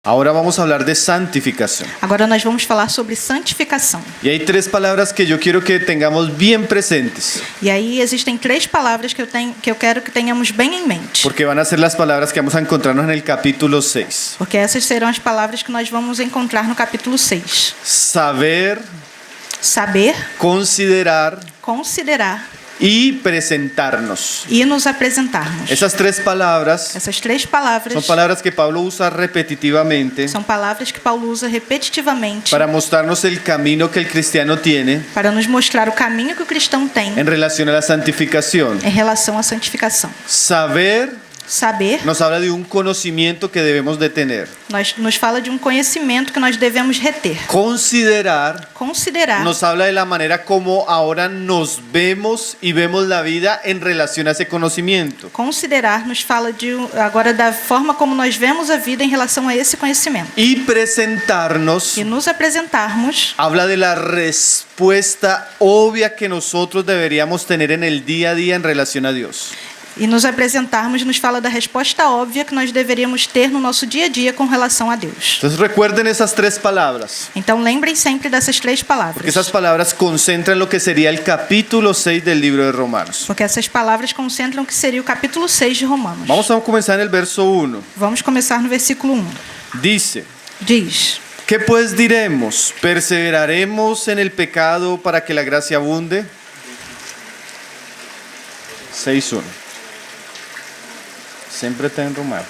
Ahora vamos a hablar de santificación. Agora nós vamos falar sobre santificação. Y hay tres palabras que yo quiero que tengamos bien presentes, E aí existem três palavras que eu quero que tenhamos bem em mente. porque van a ser las palabras que vamos a encontrarnos en el capítulo 6. Porque essas serão as palavras que nós vamos encontrar no capítulo 6. Saber, Saber, considerar considerar y presentarnos. e nos apresentarmos. Esas tres palabras Essas três palavras son palabras que Pablo usa repetitivamente são palavras que Paulo usa repetitivamente para mostrarnos el camino que el cristiano tiene para nos mostrar o caminho que o cristão tem en relación a la santificación. em relação à santificação. Saber Saber nos habla de un conocimiento que debemos de tener. nos fala de um conhecimento que nós devemos reter. Considerar Considerar nos habla de la manera como ahora nos vemos y vemos la vida en relación a ese conocimiento. Considerar nos fala agora da forma como nós vemos a vida em relação a esse conhecimento. Y presentarnos E nos apresentarmos habla de la respuesta obvia que nosotros deberíamos tener en el día a día en relación a Dios. nos fala da resposta óbvia que nós deveríamos ter no nosso dia a dia com relação a Deus. Entonces recuerden esas tres palabras, Então lembrem sempre dessas três palavras. porque esas palabras concentran lo que sería el capítulo 6 del libro de Romanos. Porque essas palavras concentram o que seria o capítulo 6 de Romanos. Vamos a comenzar en el verso 1. Vamos começar no versículo 1. Dice: Diz: ¿qué pues diremos? ¿Perseveraremos en el pecado para que la gracia abunde? 6:1. Sempre está em Romanos.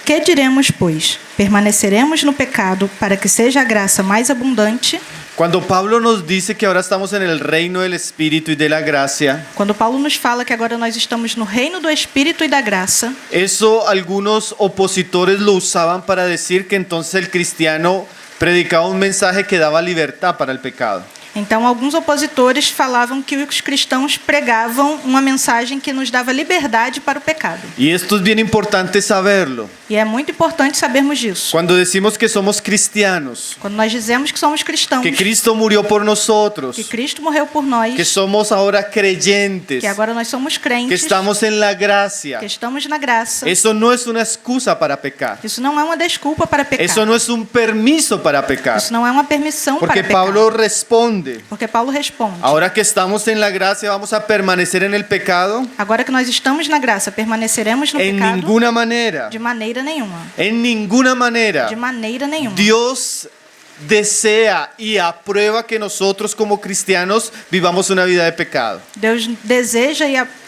Que diremos, pois? Permaneceremos no pecado para que seja a graça mais abundante? Cuando Pablo nos dice que ahora estamos en el reino del Espíritu y de la gracia, Quando Paulo nos fala que agora nós estamos no reino do Espírito e da graça, eso algunos opositores lo usaban para decir que entonces el cristiano predicaba un mensaje que daba libertad para el pecado. então alguns opositores falavam que os cristãos pregavam uma mensagem que nos dava liberdade para o pecado. Y esto es bien importante saberlo. E é muito importante sabermos disso. Cuando decimos que somos cristianos, Quando nós dizemos que somos cristãos, que Cristo murió por nosotros, que Cristo morreu por nós, que somos ahora creyentes, que agora nós somos que crentes, estamos en la gracia, que estamos na graça, eso no es una excusa para pecar. isso não é uma desculpa para pecar. Eso no es un permiso para pecar. Isso não é uma permissão Porque para pecar. Pablo responde: Porque Paulo responde: ahora que estamos en la gracia, ¿vamos a permanecer en el pecado? agora que nós estamos na graça, permaneceremos no En pecado? ninguna manera. De maneira nenhuma. En ninguna manera. De maneira nenhuma. Dios desea y aprueba que nosotros como cristianos vivamos una vida de pecado.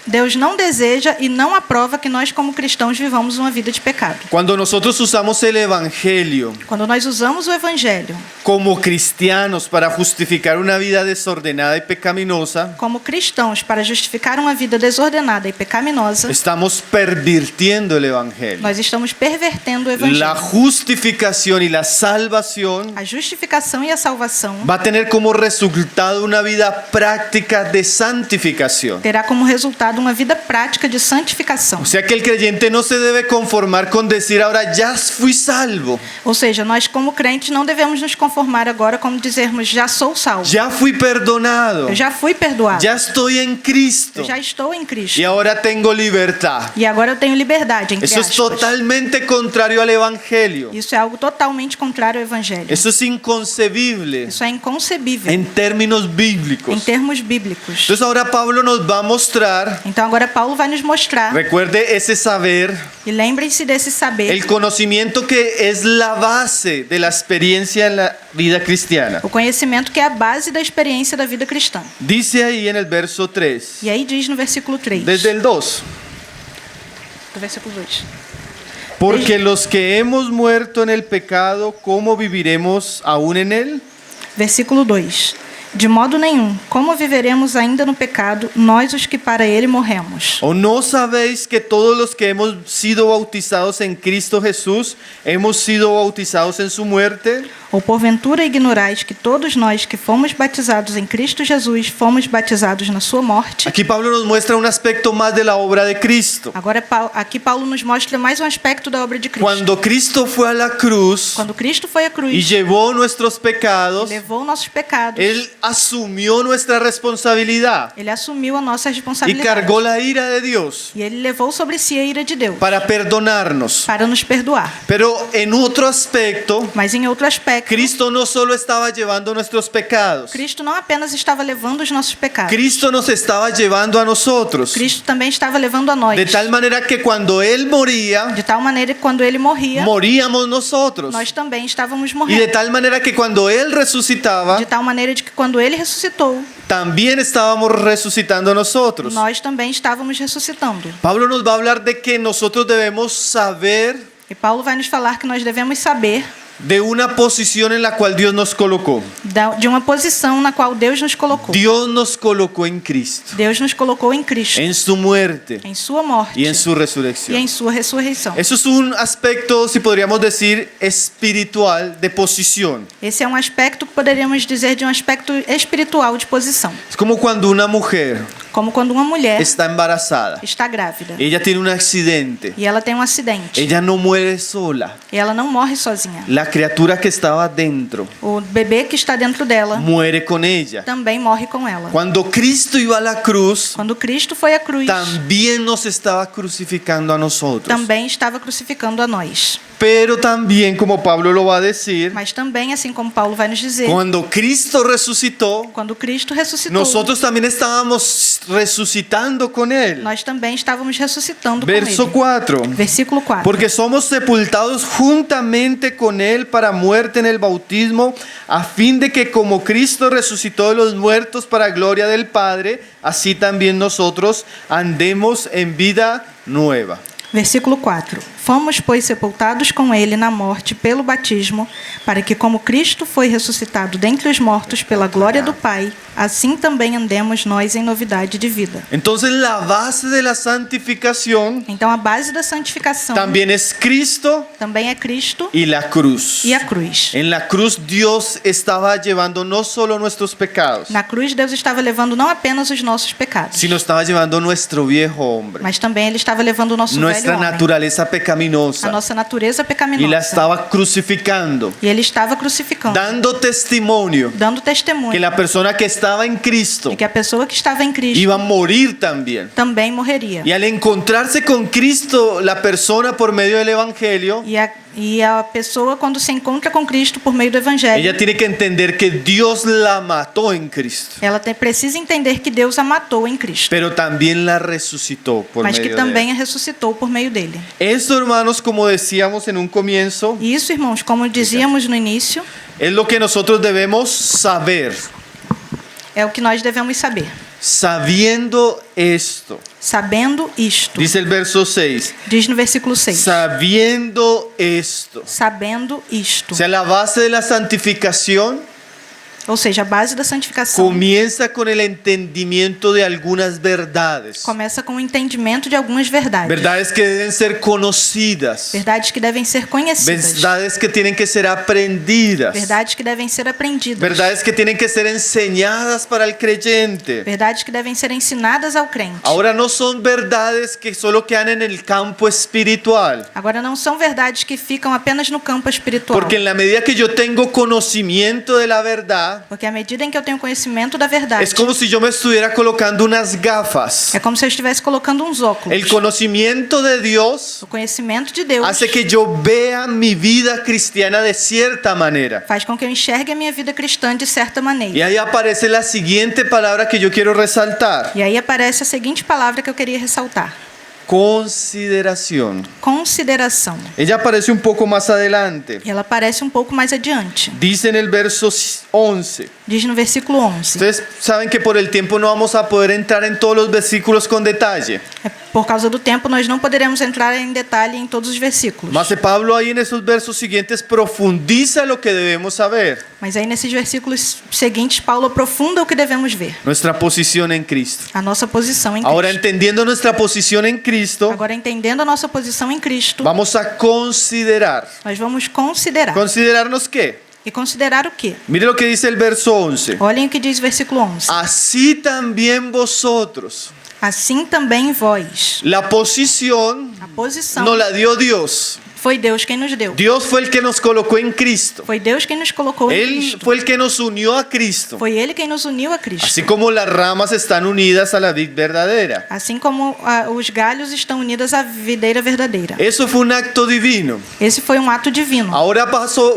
Deus não deseja e não aprova que nós como cristãos vivamos uma vida de pecado. Cuando nosotros usamos el evangelio Quando nós usamos o evangelho como cristianos para justificar una vida desordenada y pecaminosa, como cristãos para justificar uma vida desordenada e pecaminosa, estamos pervirtiendo el evangelio. nós estamos pervertendo o evangelho. La justificación y la salvación A justificação e a salvação va a tener como resultado una vida práctica de santificación. terá como resultado uma vida prática de santificação. O sea que el creyente no se debe conformar con decir ahora ya fui salvo, Ou seja, nós como crentes não devemos nos conformar agora como dizermos já sou salvo. ya fui perdonado, Eu já fui perdoado. ya estoy en Cristo Eu já estou em Cristo. y ahora tengo libertad. E agora eu tenho liberdade, entre Eso es aspas. totalmente contrario al evangelio. Isso é algo totalmente contrário ao evangelho. Eso es inconcebible Isso é inconcebível en términos em bíblicos. termos bíblicos. Entonces ahora Pablo nos va a mostrar, Então agora Paulo vai nos mostrar, recuerde ese saber, e lembrem-se desse saber, el conocimiento que es la base de la experiencia en la vida cristiana. o conhecimento que é a base da experiência da vida cristã. Dice ahí en el verso 3, E aí diz no versículo 3, desde el 2, do versículo 2. porque los que hemos muerto en el pecado, ¿cómo viviremos aún en él? Versículo 2. De modo nenhum, como viveremos ainda no pecado, nós os que para ele morremos? ¿O no sabéis que todos los que hemos sido bautizados en Cristo Jesús, hemos sido bautizados en su muerte? Ou porventura ignorais que todos nós que fomos batizados em Cristo Jesus, fomos batizados na sua morte? Aquí Pablo nos muestra un aspecto más de la obra de Cristo. Agora aqui Paulo nos mostra mais um aspecto da obra de Cristo. Cuando Cristo fue a la cruz Quando Cristo foi à cruz y llevó nuestros pecados, levou nossos pecados, Él asumió nuestra responsabilidad Ele assumiu a nossa y responsabilidade. cargó la ira de Dios E ele levou sobre si a ira de Deus para perdonarnos. para nos perdoar. Pero en otro aspecto, Mas em outro aspecto, Cristo no solo estaba llevando nuestros pecados, Cristo não apenas estava levando os nossos pecados. Cristo nos estaba llevando a nosotros. Cristo também estava levando a nós. De tal manera que cuando Él moría, De tal maneira que quando ele morria, moríamos nosotros. nós também estávamos Y de morrendo. tal manera que cuando Él resucitaba, De tal maneira de que quando ele ressuscitou, también estábamos resucitando nosotros. nós também estávamos ressuscitando. Pablo nos va a hablar de que nosotros debemos saber E Paulo vai nos falar que nós devemos saber de una posición en la cual Dios nos colocó. de uma posição na qual Deus nos colocou. Dios nos colocó en Cristo, Deus nos colocou em Cristo, en su muerte em sua morte y en su e resurrección. em sua ressurreição. Eso es un aspecto, si podríamos decir, espiritual de posición. Esse é um aspecto que poderíamos dizer de um aspecto espiritual de posição. Es como cuando una mujer Como quando uma mulher está embarazada, está grávida ella tiene un accidente, e ela tem um acidente. ella no muere sola. E ela não morre sozinha. La criatura que estaba dentro O bebê que está dentro dela muere con ella. também morre com ela. Cuando Cristo iba a la cruz, Quando Cristo foi à cruz, también nos estaba crucificando a nosotros. também estava crucificando a nós. Pero también, como Pablo lo va a decir, Mas também, assim como Paulo vai nos dizer, cuando Cristo resucitó, quando Cristo ressuscitou, nosotros también estábamos resucitando con Él. nós também estávamos ressuscitando Verso com ele. 4. Versículo 4. Porque somos sepultados juntamente con Él para muerte en el bautismo, a fin de que como Cristo resucitó de los muertos para gloria del Padre, así también nosotros andemos en vida nueva. Versículo 4. Fomos, pois, sepultados com ele na morte pelo batismo, para que, como Cristo foi ressuscitado dentre os mortos pela glória do Pai, assim também andemos nós em novidade de vida. Entonces la base de la santificación Então, a base da santificação también es Cristo também é Cristo y la cruz. e a cruz. En la cruz Dios estaba llevando no solo nuestros pecados, Na cruz, Deus estava levando não apenas os nossos pecados, sino estaba llevando nuestro viejo hombre, mas também Ele estava levando o nosso nuestra velho homem, naturaleza a pecaminosa, nossa natureza y la pecaminosa. estaba crucificando, E Ele estava crucificando, dando testimonio dando que testemunho la persona que estaba en Cristo de que a pessoa que estava em Cristo iba a morir también. também morreria. Y al encontrarse con Cristo, la persona por medio del Evangelio, E a pessoa, quando se encontra com Cristo por meio do Evangelho, ella tiene que entender que Dios la mató en Cristo, ela precisa entender que Deus a matou em Cristo, pero también la resucitó por mas que medio de também él. a ressuscitou por meio dele. Esto, hermanos, como decíamos en un comienzo, E isso, irmãos, como dizíamos no início, es lo que nosotros debemos saber. é o que nós devemos saber. Sabiendo esto, Sabendo isto, dice el verso 6, diz no versículo 6. sabiendo esto. Sabendo isto. O sea, la base de la santificación Ou seja, a base da santificação comienza con el entendimiento de algunas verdades. começa com o entendimento de algumas verdades. Verdades que deben ser conocidas. Verdades que devem ser conhecidas. Verdades que tienen que ser aprendidas. Verdades que devem ser aprendidas. Verdades que tienen que ser enseñadas para el creyente. Verdades que devem ser ensinadas ao crente. Ahora no son verdades que solo quedan en el campo espiritual. Agora, não são verdades que ficam apenas no campo espiritual. Porque en la medida que yo tengo conocimiento de la verdad, Porque à medida em que eu tenho conhecimento da verdade, es como si yo me estuviera colocando unas gafas. é como se eu estivesse colocando uns óculos. El conocimiento de Dios O conhecimento de Deus hace que yo vea mi vida cristiana de cierta manera. faz com que eu enxergue a minha vida cristã de certa maneira. Y ahí aparece la siguiente palabra que yo quiero resaltar. E aí aparece a seguinte palavra que eu queria ressaltar: Consideración. consideração. Ella aparece un poco más adelante. E ela aparece um pouco mais adiante. Dice en el verso 11. Diz no versículo 11. Ustedes saben que por el tiempo no vamos a poder entrar en todos los versículos con detalle. Por causa do tempo, nós não poderemos entrar em detalhe em todos os versículos. Mas Pablo ahí en esos versos siguientes profundiza lo que debemos saber. Mas aí nesses versículos seguintes, Paulo aprofunda o que devemos ver. Nuestra posición en Cristo. A nossa posição em Ahora, Cristo. entendiendo nuestra posición en Cristo, Agora, entendendo a nossa posição em Cristo, vamos a considerar. nós vamos considerar. ¿Considerarnos qué? E considerar o quê? Mire lo que dice el verso 11. Olhem o que diz o versículo 11. Así también vosotros. Assim também vós. La posición A posição nos la dio Dios. foi Deus quem nos deu. Dios fue el que nos colocó en Cristo. Foi Deus quem nos colocou em Él Cristo. fue el que nos unió a Cristo. Foi Ele quem nos uniu a Cristo. Así como las ramas están unidas a la vid verdadera. Assim como os galhos estão unidos à videira verdadeira. Eso fue un acto divino. Esse foi um ato divino. Ahora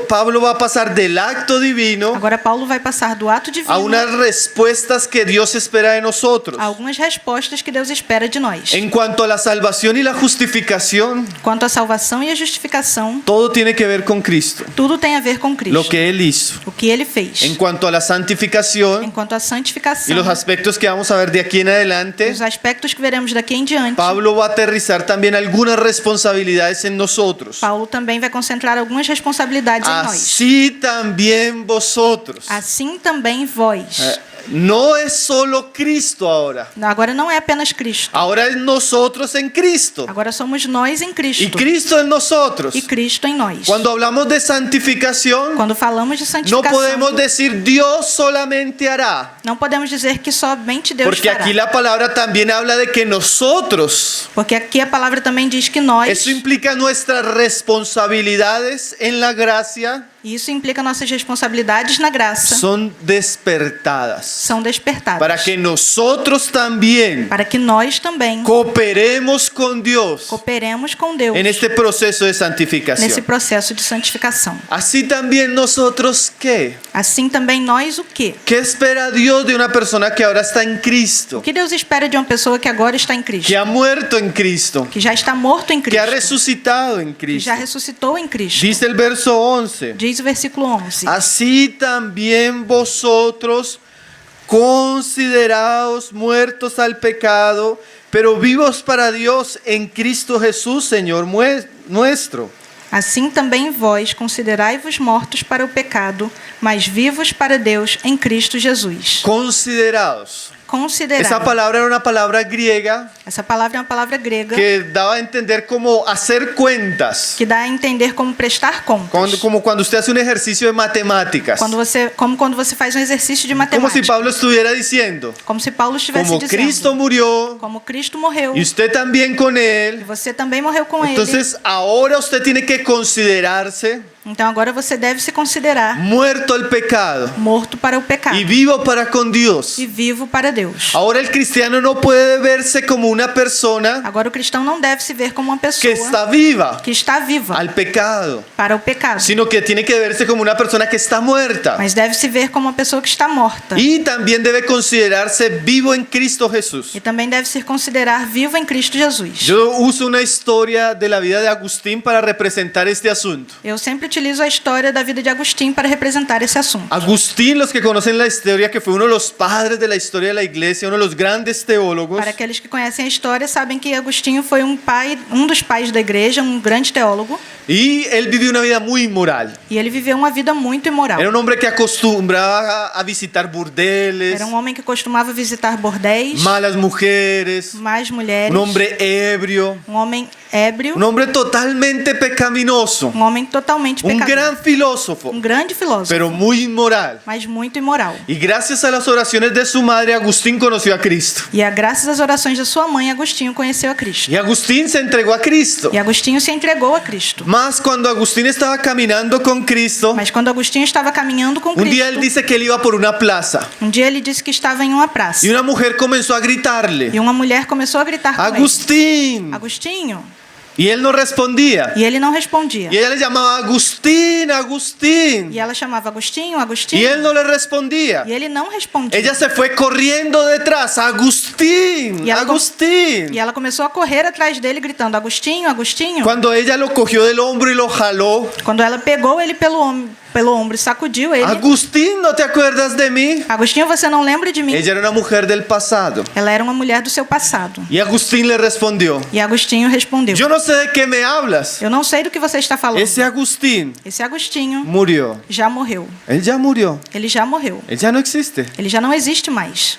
Pablo va a pasar del acto divino Agora Paulo vai passar do ato divino a unas respuestas que Dios espera de nosotros. a algumas respostas que Deus espera de nós. En cuanto a la salvación y la justificación, Quanto à salvação e à justificação, todo tiene que ver con Cristo, tudo tem a ver com Cristo. lo que Él hizo. O que Ele fez. En cuanto a la santificación Enquanto à santificação y los aspectos que vamos a ver de aquí en adelante, os aspectos que veremos daqui em diante, Pablo va a aterrizar también algunas responsabilidades en nosotros. Paulo também vai concentrar algumas responsabilidades em nós. Así también vosotros. Assim também vós. No es solo Cristo ahora. Agora não é apenas Cristo. Ahora es nosotros en Cristo. Agora somos nós em Y Cristo. Cristo en nosotros. E Cristo em nós. Cuando hablamos de santificación, Quando falamos de no santificação, podemos decir Dios solamente hará. não podemos dizer que somente Deus Porque fará. aquí la palabra también habla de que nosotros. Porque aqui a palavra também diz que nós, Eso implica nuestras responsabilidades en la gracia e isso implica nossas responsabilidades na graça, son despertadas. são despertadas. Para que nosotros también Para que nós também cooperemos con Dios cooperemos com Deus en este proceso de nesse santificación. processo de santificação. Así también nosotros, ¿qué? Assim também nós o quê? ¿Qué espera Dios de una persona que ahora está en O Cristo? que Deus espera de uma pessoa que agora está em Cristo? Que ha muerto en Cristo, Que já está morto em que ha Cristo. resucitado en Que Cristo. já ressuscitou em Cristo. Dice el verso 11. Diz o versículo 11. Así también vosotros, considerados muertos al pecado, pero vivos para Dios en Cristo Jesús, Señor nuestro. Assim também vós considerai-vos mortos para o pecado, mas vivos para Deus em Cristo Jesus. Considerados. Considerai. Esa palabra era una palabra griega Essa palavra é uma palavra grega que daba a entender como hacer cuentas. que dá a entender como prestar contas. Como cuando usted hace un ejercicio de matemáticas. Como quando você faz um exercício de Como si matemática. Pablo estuviera diciendo, Como se Paulo estivesse como dizendo. Cristo murió Como Cristo morreu. y usted también con E él, você também morreu com ele. entonces ahora usted tiene que considerarse Então agora você deve se considerar muerto al pecado morto para o pecado y vivo para con Dios. e vivo para Deus. Ahora el cristiano no puede verse como una persona Agora o cristão não deve se ver como uma que pessoa está viva que está viva al pecado, para o pecado, sino que tiene que verse como una persona que está muerta. mas deve se ver como uma pessoa que está morta. Y también debe considerarse vivo en Cristo Jesús. E também deve se considerar vivo em Cristo Jesus. Yo uso una historia de la vida de Agustín para representar este asunto. Eu sempre utilizo a história da vida de Agostinho para representar esse assunto. Agustín, los que conocen la historia, que fue uno de los padres de la historia de la iglesia, uno de los grandes teólogos, Para aqueles que conhecem a história, sabem que Agostinho foi um dos pais da igreja, um grande teólogo, y él vivió una vida muy inmoral. e ele viveu uma vida muito imoral. Era un hombre que acostumbraba a visitar burdeles, Era um homem que costumava visitar bordéis, malas mujeres, mais mulheres, un hombre ebrio, um homem ébrio, un hombre totalmente pecaminoso, um homem totalmente un pecador, gran filósofo, um grande filósofo, pero muy inmoral. mas muito imoral. Y gracias a las oraciones de su madre, Agustín conoció a Cristo. E graças às orações da sua mãe, Agostinho conheceu a Cristo. Y Agustín se entregó a Cristo. E Agostinho se entregou a Cristo. Más cuando Agustín estaba caminando con Cristo, Mas quando Agostinho estava caminhando com un día él Cristo, dice que él iba por una plaza um dia ele disse que estava em uma praça. y una mujer comenzó a gritarle, E uma mulher começou a gritar com ele. Agustín, Agostinho. y él no respondía. E ele não respondia. Y ella le llamaba, Agustín, Agustín, E ela chamava Agostinho, y Agostinho. él no le respondía. E ele não respondia. Ella se fue corriendo detrás, Agustín, Y ela- Agustín. E ela começou a correr atrás dele, gritando: Agostinho, Agostinho. Cuando ella lo cogió del hombro y lo jaló, Quando ela pegou ele pelo ombro e sacudiu ele: Agustín, ¿no te acuerdas de mí? Agostinho, você não lembra de mim? Ella era una mujer del pasado. Ela era uma mulher do seu passado. Y Agustín le respondió, E Agostinho respondeu: yo no sé de qué me hablas. Eu não sei do que você está falando. Ese Agustín Esse Agostinho murió. já morreu. Él ya murió. Ele já morreu. Él ya no existe. Ele já não existe mais.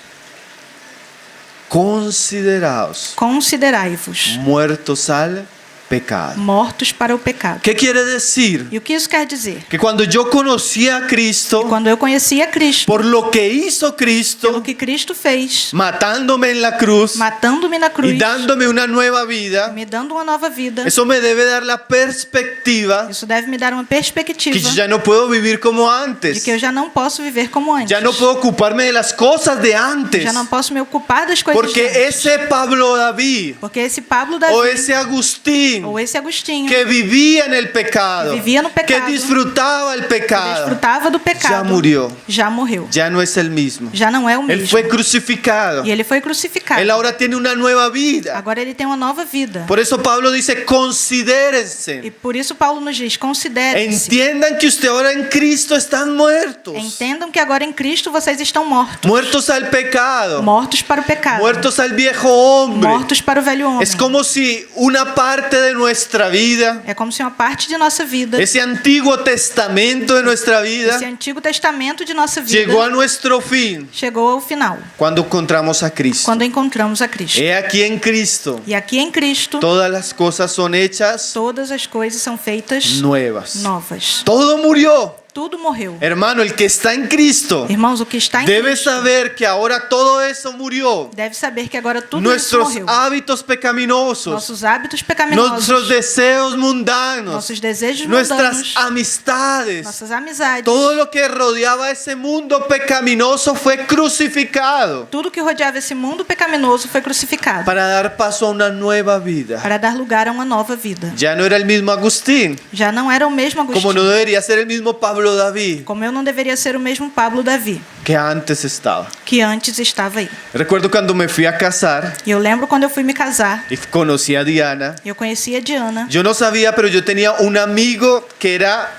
Consideraos Considerai-vos muertos al pecado. mortos para o pecado. ¿Qué quiere decir? E o que isso quer dizer? Que cuando yo conocí a Cristo, Quando eu conheci a Cristo, por lo que hizo pelo Cristo, que Cristo fez, matándome en la cruz matando-me na cruz, y dándome una nueva vida, me dando uma nova vida, eso me debe dar la perspectiva isso deve me dar uma perspectiva que yo ya no puedo vivir como de antes. que eu já não posso viver como antes. Ya no puedo ocuparme de las cosas de antes. Já não posso me ocupar das coisas Porque de antes. ese Pablo David Porque esse Pablo Davi o ese Agustín ou esse Agostinho que vivía en el pecado, Que vivía no pecado, que disfrutaba el que pecado, desfrutava do pecado, já morreu. já morreu. ya no es el mismo. Já não é o Él mesmo. fue crucificado. E ele foi crucificado. Él ahora tiene una nueva vida. Agora ele tem uma nova vida. Por eso Pablo dice, E considérense. por isso Paulo nos diz, considerem-se. Entiendan que usted ahora en Cristo están muertos. Entendam que agora em Cristo vocês estão mortos. Muertos al pecado. Mortos para o pecado. Muertos al viejo hombre. Mortos para o velho homem. Es como si una parte de nuestra vida, É como se uma parte de nossa vida, ese antiguo testamento de nuestra vida, esse Antigo Testamento de nossa vida, llegó a nuestro fin chegou ao final, cuando encontramos a Cristo. quando encontramos a Cristo. He aquí en Cristo, E aqui em Cristo, todas las cosas son hechas todas as coisas são feitas nuevas. novas. Todo murió. Tudo morreu. Hermano, el que está en Cristo Irmãos, o que está em debe Cristo saber que ahora todo eso murió. deve saber que agora tudo isso Nuestros morreu. hábitos pecaminosos, Nossos hábitos pecaminosos, nuestros deseos mundanos, nossos desejos nuestras mundanos, amistades, nossas amizades, todo lo que rodeaba ese mundo pecaminoso fue crucificado tudo que rodeava esse mundo pecaminoso foi crucificado para dar paso a una nueva vida. para dar lugar a uma nova vida. Ya no era el mismo Agustín, Já não era o mesmo como Agostinho, no debería ser el mismo Pablo David como eu não deveria ser o mesmo Pablo Davi, que antes estaba. que antes estava aí. Recuerdo cuando me fui a casar E eu lembro quando eu fui me casar, y conocí a Diana. eu conheci a Diana. Yo no sabía, pero yo tenía un amigo que era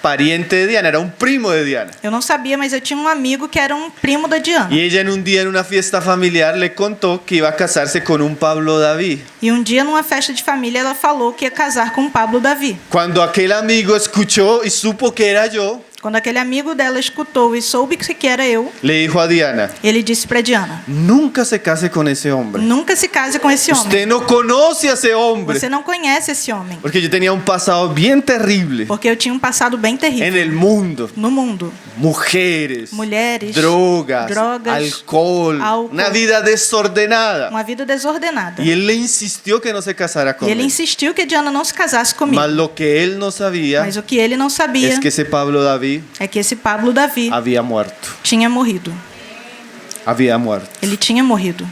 pariente de Diana, era un primo de Diana. Eu não sabia, mas eu tinha um amigo que era um primo da Diana. Y ella en un día en una fiesta familiar le contó que iba a casarse con un Pablo David. E um dia, numa festa de família, ela falou que ia casar com o Pablo Davi. Cuando aquel amigo escuchó y supo que era yo, Quando aquele amigo dela escutou e soube que era eu, le dijo a Diana, ele disse para Diana: nunca se case con ese hombre. nunca se case com esse homem. Usted no conoce a ese hombre. Você não conhece esse homem. Porque yo tenía un pasado bien terrible Porque eu tinha um passado bem en terrível el mundo. no mundo. Mujeres, Mulheres, drogas, drogas, alcohol, álcool, una vida desordenada. uma vida desordenada. Y él le insistió que no se casara con E ele él. insistiu que Diana não se casasse comigo. Mas lo que él no sabía Mas o que ele não sabia es que ese Pablo David é que esse Pablo Davi había muerto. tinha morrido. Había muerto. Ele tinha morrido.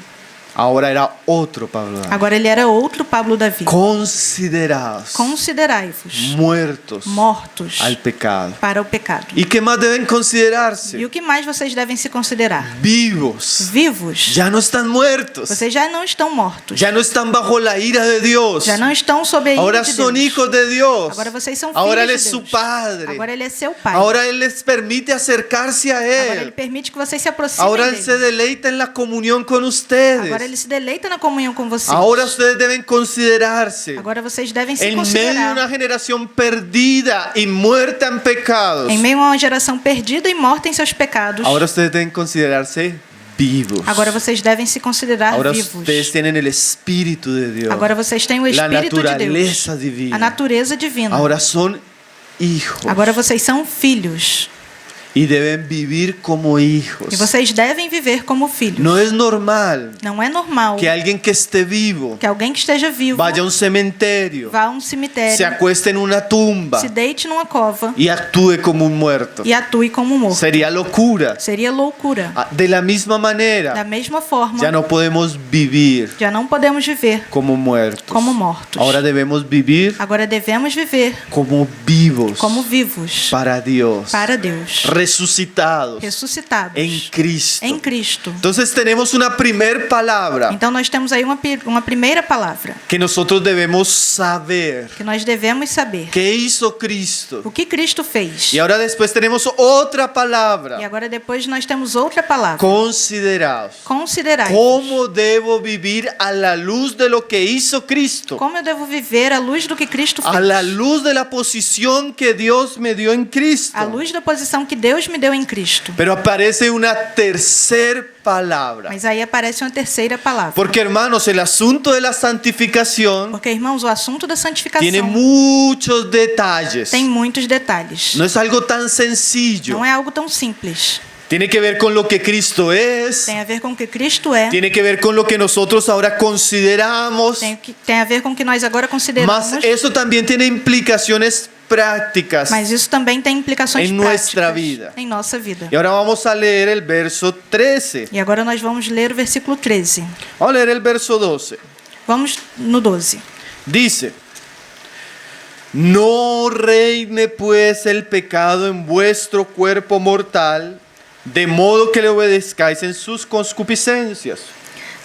Ahora era otro Pablo David. Agora ele era outro Pablo Davi. Considerados Considerai-vos muertos mortos al pecado. para o pecado. ¿Y qué más deben E considerarse? o que mais vocês devem se considerar? Vivos. Vivos. Ya no están muertos. Vocês já não estão mortos. Ya no están bajo la ira de Dios. Já não estão sob a ira Ahora de son Deus. hijos de Dios. Agora vocês são Ahora Él filhos es de su Deus. Padre. Agora ele é seu pai. Ahora Él les permite acercarse a Agora ele Él. permite que vocês se aproximem Ahora Él dele. se deleita en la comunión con Agora ustedes. ele se deleita na comunhão com vocês. Ahora ustedes deben considerarse Agora vocês devem se en medio de considerar una generación perdida y muerta en pecados. em meio a uma geração perdida e morta em seus pecados. Ahora ustedes deben considerarse vivos. Agora vocês devem se considerar Ahora vivos. ustedes tienen el Espíritu de Dios. Agora vocês têm o La Espírito de Deus. naturaleza divina. A natureza divina. Ahora son hijos. Agora vocês são filhos. Y deben vivir como hijos. E vocês devem viver como filhos. No es normal Não é normal que alguien que esté vivo que alguém que esteja vivo vaya a un cementerio, vá a um se cemitério, acueste en una tumba se deite numa cova y actúe como un muerto. e atue como um morto. Sería locura. Seria loucura. De la misma Da manera, mesma forma, ya no podemos vivir já não podemos viver como muertos. como mortos. Ahora debemos vivir Agora devemos viver como vivos como vivos para Dios, para Deus, resucitados ressuscitados en Cristo. em Cristo. Entonces tenemos una primer palabra Então nós temos aí uma primeira palavra que nosotros debemos saber. que nós devemos saber. ¿Qué hizo Cristo? O que Cristo fez. Y ahora después tenemos otra E palabra. agora depois nós temos outra palavra. Consideraos. Considerai. ¿Cómo debo vivir a la luz de lo que hizo Cristo? Como eu devo viver à luz do que Cristo fez? A la luz de la posición que Dios me dio en Cristo. À luz da posição que Deus Deus me deu em Cristo. Pero aparece una tercera palabra. Mas aí aparece uma terceira palavra. Porque, hermanos, el asunto de la santificación Porque, irmãos, o assunto da santificação tiene muchos detalles. tem muitos detalhes. No es algo tan sencillo. Não é algo tão simples. Tiene que ver con lo que Cristo es. Tem a ver com o que Cristo é. Tiene que ver con lo que nosotros ahora consideramos. Tem a ver com o que nós agora consideramos. Mas eso también tiene implicaciones prácticas Mas isso também tem implicações en nuestra vida. práticas em nossa vida. Y ahora vamos a leer el verso 13. E agora nós vamos ler o versículo 13. Vamos a leer el verso 12. Vamos no 12. Dice: no reine pues el pecado en vuestro cuerpo mortal, de modo que le obedezcáis en sus concupiscencias.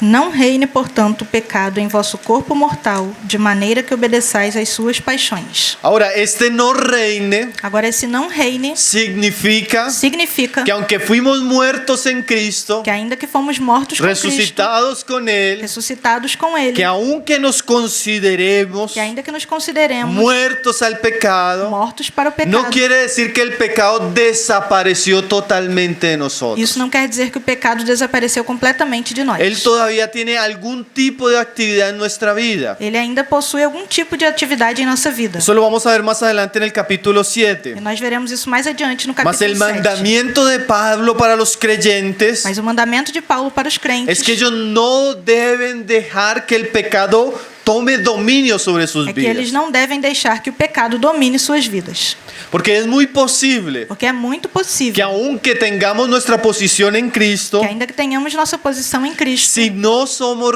Não reine, portanto, o pecado em vosso corpo mortal, de maneira que obedeçais às suas paixões. Ahora, este no reine Agora, esse não reine significa significa que aunque fuimos muertos en Cristo, que ainda que fomos mortos com Cristo, resucitados con Él, ressuscitados com Ele, que aunque nos consideremos que ainda que nos consideremos muertos al pecado, mortos para o pecado, no quiere decir que el pecado desapareció totalmente de nosotros. isso não quer dizer que o pecado desapareceu completamente de nós. Él todavía tiene algún tipo de actividad en nuestra vida. Ele ainda possui algum tipo de atividade em nossa vida. Eso lo vamos a ver más adelante en el capítulo E 7. nós veremos isso mais adiante no Mas el capítulo 7. mandamiento de Pablo para los creyentes Mas o mandamento de Paulo para os crentes es que ellos no deben dejar que el pecado tome dominio sobre sus é que eles vidas. não devem deixar que o pecado domine suas vidas. Porque es muy posible Porque é muito que possível aunque tengamos nuestra posición en Cristo, que ainda que tenhamos nossa posição em Cristo, si no somos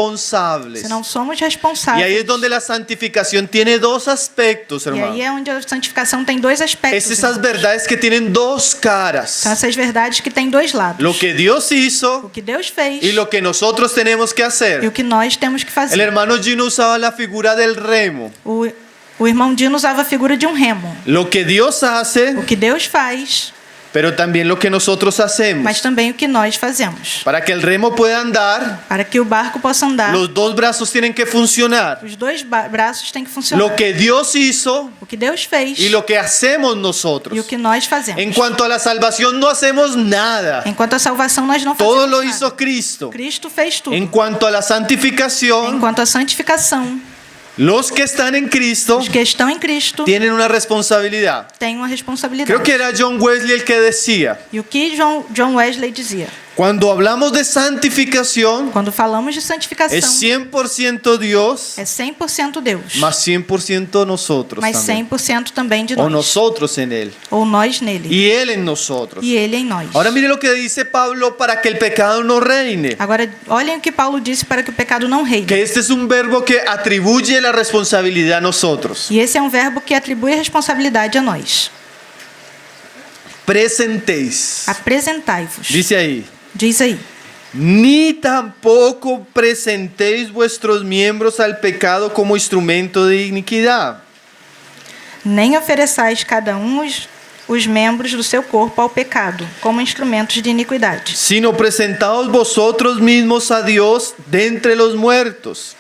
responsables, se não somos y responsáveis, ahí es donde la santificación tiene dos aspectos, e hermano. aí é onde a santificação tem dois aspectos. Es esas irmãos. verdades que tienen dos caras. São essas verdades que têm dois lados. Lo que Dios O hizo que Deus fez y lo que nosotros tenemos que e o hacer. que nós temos que El fazer. hermano Gino usaba la figura del remo. O irmão Dino usava a figura de um remo. Lo que Dios hace, O que Deus faz, pero también lo que nosotros hacemos. mas também o que nós fazemos. Para que el remo pueda andar, Para que o barco possa andar, los dos brazos tienen que funcionar. os dois braços têm que funcionar. Lo que Dios hizo O que Deus fez y lo que hacemos nosotros. e o que nós fazemos. En cuanto a la salvación, no hacemos nada. Enquanto a salvação, nós não Todo fazemos lo nada. hizo Cristo. Cristo fez tudo. En cuanto a la santificación, Enquanto a santificação, los que están en Cristo os que estão em Cristo tienen una responsabilidad. têm uma responsabilidade. Creo que era John Wesley el que decía: E o que John Wesley dizia? cuando hablamos de santificación, Quando falamos de santificação, es 100% Dios, é 100% Deus, más 100% nosotros mas también. 100% também de O nós. nosotros en Él. Ou nós nele. Y Él en nosotros. E ele em nós. Ahora mire lo que dice Pablo para que el pecado no reine. Agora, olhem o que Paulo disse para que o pecado não reine. Que este es un verbo que atribuye la responsabilidad a nosotros. E esse é um verbo que atribui responsabilidade a nós. Presentéis. Apresentai-vos. Dice ahí: Diz aí. ni tampoco presentéis vuestros miembros al pecado como instrumento de iniquidad, Nem ofereçais cada um os membros do seu corpo ao pecado, como instrumentos de iniquidade. sino presentaos vosotros mismos a Dios de entre los muertos,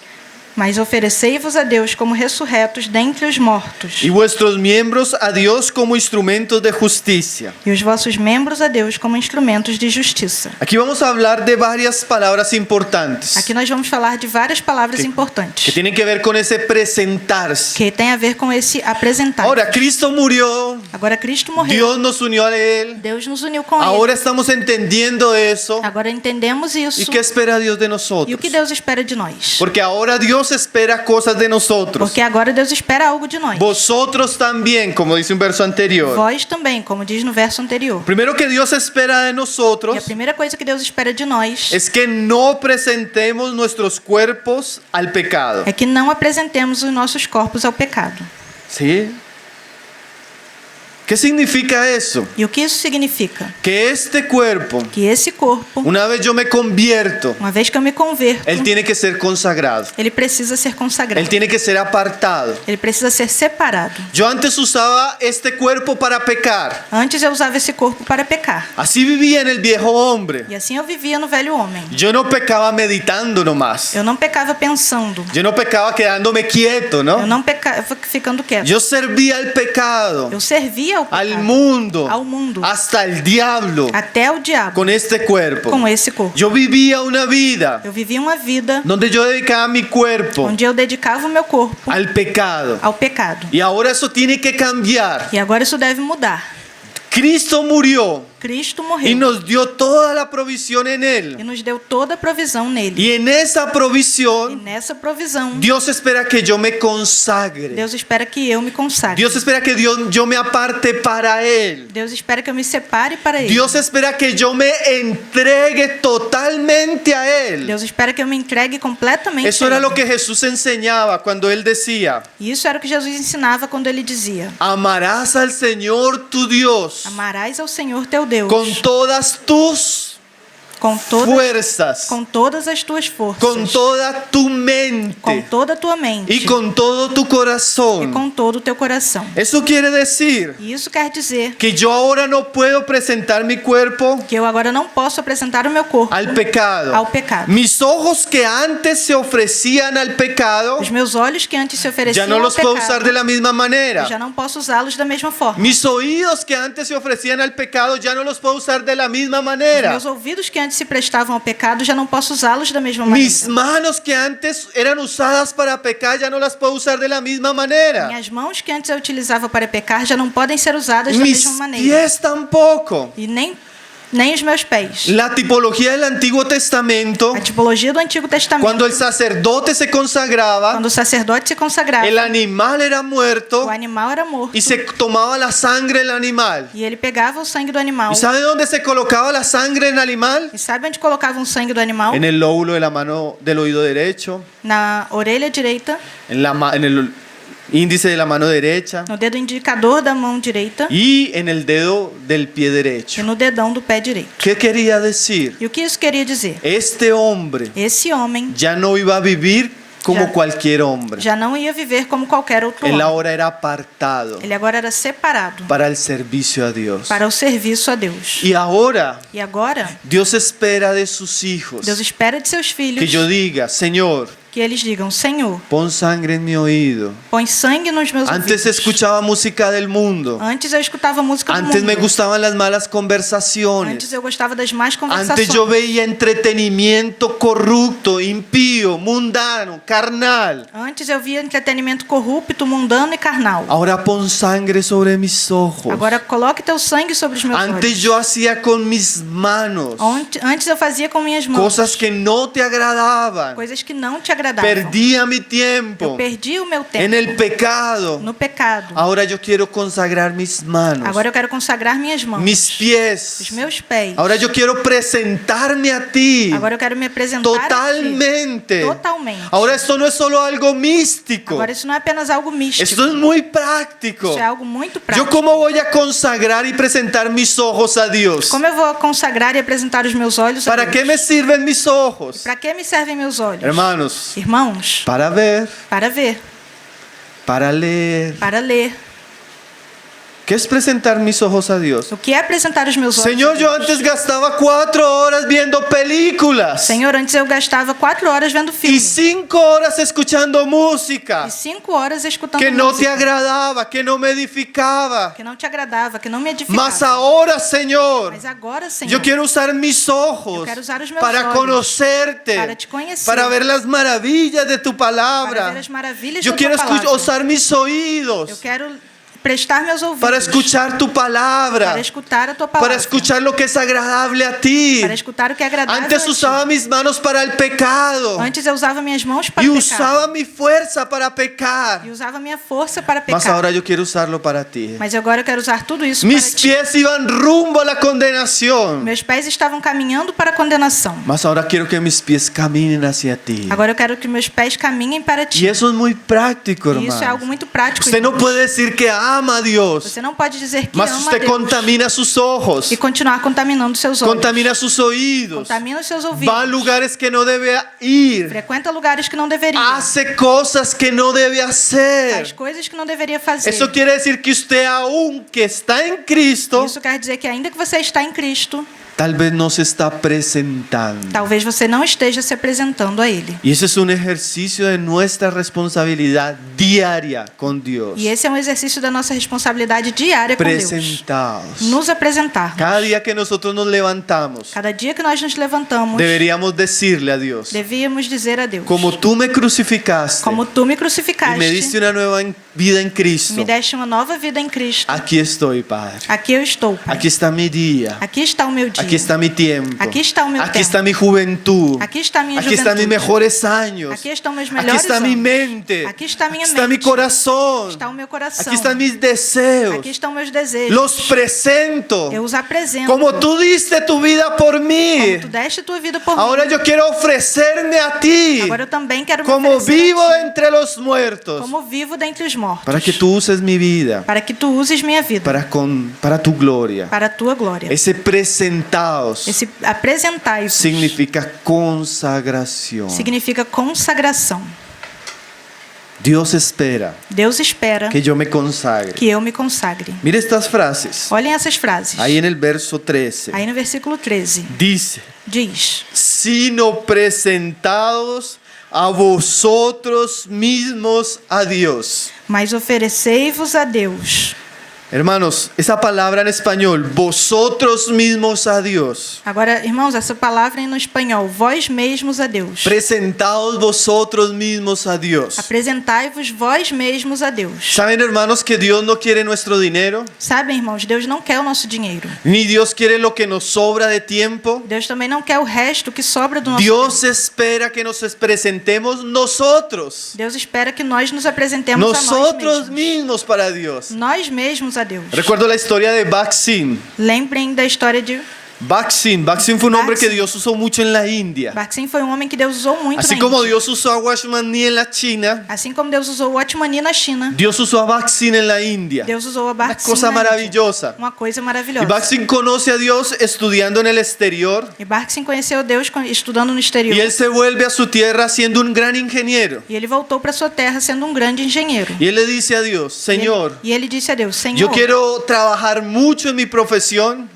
Mas oferecei-vos a Deus como ressurretos dentre os mortos, y vuestros miembros a Dios como instrumentos de justicia. e os vossos membros a Deus como instrumentos de justiça. Aquí vamos a hablar de varias palabras importantes Aqui nós vamos falar de várias palavras que importantes, tienen que ver con ese presentarse. que tem a ver com esse apresentar. Ahora, Cristo murió, Agora Cristo morreu, Dios nos unió a Él, Deus nos uniu com ahora Ele. estamos entendiendo eso. Agora entendemos ¿Y isso. qué espera Dios de E nosotros? o que Deus espera de nós? Porque ahora Dios espera cosas de nosotros. Porque agora Deus espera algo de nós. Vosotros también, como dice un verso anterior. Vós também, como diz no verso anterior. Primero que Dios espera de E a nosotros primeira coisa que Deus espera de nós es que no presentemos nuestros cuerpos al pecado. é que não apresentemos os nossos corpos ao pecado. ¿Sí? ¿Qué significa eso? E o que isso significa? Que este cuerpo, Que esse corpo, una vez yo me convierto, uma vez que eu me converto, él tiene que ser consagrado. ele precisa ser consagrado. Él tiene que ser apartado. Ele precisa ser separado. Yo antes usaba este cuerpo para pecar. Antes eu usava esse corpo para pecar. Así vivía en el viejo hombre. E assim eu vivia no velho homem. Yo no pecaba meditando nomás. Eu não pecava pensando. Yo no pecaba quedándome quieto, Eu ¿no? não pecava ficando quieto. Yo servía al pecado. Eu servia ao ao al pecado, mundo, ao mundo, hasta el diablo até o diabo, con este cuerpo. com esse corpo. Yo vivía una vida Eu vivia uma vida donde yo dedicaba mi cuerpo onde eu dedicava o meu corpo al pecado. ao pecado. Y ahora eso tiene que cambiar. E agora isso deve mudar. Cristo murió Cristo y morreu nos dio toda la provisión en e Él. nos deu toda a provisão nele. Y en esa E provisión, nessa provisão, Dios espera que yo me consagre. Deus espera que eu me consagre. Dios espera que yo me aparte para Él. Deus espera que eu me separe para Ele. Dios espera que yo me entregue totalmente a Él. Deus espera que eu me entregue completamente Eso a era Ele. lo que Jesús enseñaba cuando Él decía: E isso era o que Jesus ensinava quando Ele dizia: amarás al Señor tu Dios amarás ao Senhor teu Deus con todas tus com fuerzas, com todas as tuas forças, con toda tu com mente toda a tua mente y con todo tu e corazón. com todo o teu coração. Eso quiere decir E isso quer dizer que yo ahora no puedo presentar mi cuerpo que eu agora não posso apresentar o meu corpo al pecado. ao pecado. Mis ojos que antes se ofrecían al pecado, Os meus olhos que antes se ya ofereciam no ao los puedo pecado, usar de la misma manera. eu já não posso usá-los da mesma forma. Mis oídos que antes se ofrecían al pecado, ya no los puedo usar de la misma Os manera. meus ouvidos que antes se prestavam ao pecado, já não posso usá-los da mesma Mis maneira. manos que antes eran usadas para pecar, ya no las puedo usar de la misma manera. Minhas mãos que antes eu utilizava para pecar já não podem ser usadas da Mis mesma maneira. pies tampoco. E nem os meus pés. La tipología del Antiguo Testamento, A tipologia do Antigo Testamento, cuando el sacerdote se consagraba, quando o sacerdote se consagrava, el animal era muerto o animal era morto y se tomaba la sangre del animal. e ele pegava o sangue do animal. ¿Y sabe dónde se colocaba la sangre del animal? E sabe onde colocava o sangue do animal? En el lóbulo de la mano del oído derecho, Na orelha direita, en el índice de la mano derecha no dedo indicador da mão direita y en el dedo del pie e derecho. no dedão do pé direito. ¿Qué quería decir? E o que isso queria dizer? Este hombre Esse homem ya no iba a vivir como Ya. cualquier hombre. já não ia viver como qualquer outro Él homem. ahora era apartado Ele agora era separado para el servicio a Dios. para o serviço a Deus. Y ahora E agora, Dios espera de sus hijos Deus espera de seus filhos que yo diga: Señor, que eles digam: Senhor, pon sangre en mi oído. põe sangue nos meus Antes ouvidos. escuchaba música del mundo. Antes eu escutava música do Antes mundo. me gustaban las malas conversaciones. Antes eu gostava das más Antes conversações. yo veía entretenimiento corrupto, impío, mundano, carnal. Antes eu via entretenimento corrupto, mundano e carnal. Ahora pon sangre sobre mis ojos. Agora coloque teu sangue sobre os meus Antes olhos. yo hacía con mis manos Antes eu fazia com minhas mãos cosas que no te agradaban. coisas que não te agradavam. Perdía mi Eu tiempo perdi o meu tempo en el pecado. no pecado. Ahora yo quiero consagrar mis manos, Agora eu quero consagrar minhas mãos, mis os pies. meus pés. Ahora yo quiero presentarme a ti Agora eu quero me apresentar a ti. totalmente. Totalmente. Ahora esto no es solo algo místico. Agora isso não é apenas algo místico. Esto es muy práctico. Isso é algo muito Yo prático. cómo voy a consagrar y presentar mis ojos a Dios. Como eu vou consagrar e apresentar os meus olhos a ¿Para Deus? qué me sirven mis ojos? Para que me servem meus olhos? Hermanos, Irmãos, para ver, para ver, para leer. para ler. ¿Qué es presentar mis ojos a Dios? O que é apresentar os meus olhos? Señor, a yo Deus? antes gastaba 4 horas viendo películas Senhor, antes eu gastava 4 horas vendo y filme 5 horas escuchando música e 5 horas escutando que no te música agradaba, que no me edificaba. que não te agradava, que não me edificava. Mas ahora, Señor, Mas agora, Senhor, yo quiero usar mis ojos Eu quero usar os meus para olhos conocerte, para te conhecer, para ver las maravillas de tu para palabra. ver as maravilhas Yo da quiero tua palavra. usar mis Eu oídos quero prestar meus ouvidos para escuchar tu palabra, para escutar a tua palavra, para escuchar lo que es agradable a ti. para escutar o que é agradável Antes a ti. usaba mis manos para el pecado Antes eu usava minhas mãos para y pecar usaba mi fuerza para pecar. e usava minha força para pecar. Mas ahora yo quiero usarlo para ti. Mas agora eu quero usar tudo isso Mis para ti. pies iban rumbo a la condenación. Meus pés estavam caminhando para a condenação. Mas ahora quiero que mis pies caminen hacia ti. Agora eu quero que meus pés caminhem para ti. Y eso es muy práctico, E isso é algo hermano. muito prático. Usted no irmãos. puede decir que ama a Dios, Você não pode dizer que mas ama a usted Deus contamina sus ojos, e continuar contaminando seus olhos. contamina sus oídos, Contamina os seus ouvidos. va a lugares que no debe ir, Frequenta lugares que não deveria. hace cosas que no debe Faz hacer. coisas que não deveria fazer. Eso quiere decir que usted, aunque está en Cristo, Isso quer dizer que ainda que você está em Cristo, tal vez no se está presentando. Talvez você não esteja se apresentando a Ele. Y ese es un ejercicio de nuestra responsabilidad diaria con Dios. E esse é um exercício da nossa responsabilidade diária com Deus. Presentados. Nos apresentarmos. Cada día que nosotros nos levantamos, Cada dia que nós nos levantamos, deberíamos decirle a Dios, devíamos dizer a Deus: como tú me crucificaste como tu me y crucificaste, me diste una nueva vida en Cristo, me deste uma nova vida em Cristo. aquí estoy, Padre. Aqui eu estou, Pai. Aquí está mi día. Aqui está o meu dia. Aquí está mi tiempo. Aqui está o meu Aquí tempo. está mi juventud. Aqui está a minha Aquí están mis juventude. mejores años. Aqui estão meus Aquí melhores está mi anos. mente. Aqui está a minha Aquí está mi mente. corazón. Está o meu coração. Aquí están mis deseos. Aqui estão meus desejos. Los presento. Eu os apresento. Como tú diste tu vida por mí. Como tu deste tua vida por Ahora mim. yo quiero ofrecerme a ti. Agora eu também quero me Como oferecer vivo a ti, entre los muertos. como vivo dentre os mortos. Para que tú uses mi vida. Para que tu uses minha vida. Para tu gloria. Para a tua glória. Ese presentados Esse apresentai-vos significa consagración. significa consagração. Dios espera Deus espera que yo me consagre. que eu me consagre. Mire estas frases. Olhem essas frases. Ahí en el verso 13. Aí no versículo 13 Dice, diz: sino presentados a vosotros mismos a Dios. mas oferecei-vos a Deus. Hermanos, esa palabra en español, vosotros mismos a Dios. Agora, irmãos, essa palavra no espanhol, vós mesmos a Deus. Presentaos vosotros mismos a Dios. Apresentai-vos vós mesmos a Deus. ¿Saben, hermanos, que Dios no quiere nuestro dinero? Sabem, irmãos, Deus não quer o nosso dinheiro. Ni Dios quiere lo que nos sobra de tiempo. Deus também não quer o resto que sobra do nosso Dios tempo. espera que nos presentemos nosotros. Deus espera que nós nos apresentemos a nós Nosotros mesmos. mismos para Dios. Nós mesmos a Deus. Recuerdo la historia de Baksin. Lembrem da história de Baksin fue un hombre que Baksin. Dios usó mucho en la India. Baksin. Foi um homem que Deus usou muito Así na como Índia. Dios usó a Washmani en la China, Assim como Deus usou o Watchmani na China, Dios usó a Baksin en la India. Deus usou a Una Baksin cosa na Índia. maravillosa. Uma coisa Y maravilhosa. Baksin conoce a Dios estudiando en el exterior E Baksin conheceu Deus estudando no exterior. y él se vuelve a su tierra siendo un gran ingeniero. E ele voltou para sua terra sendo um grande engenheiro. Y él le dice a Dios, Señor, E ele disse a Deus: Senhor, yo quiero trabajar mucho en mi profesión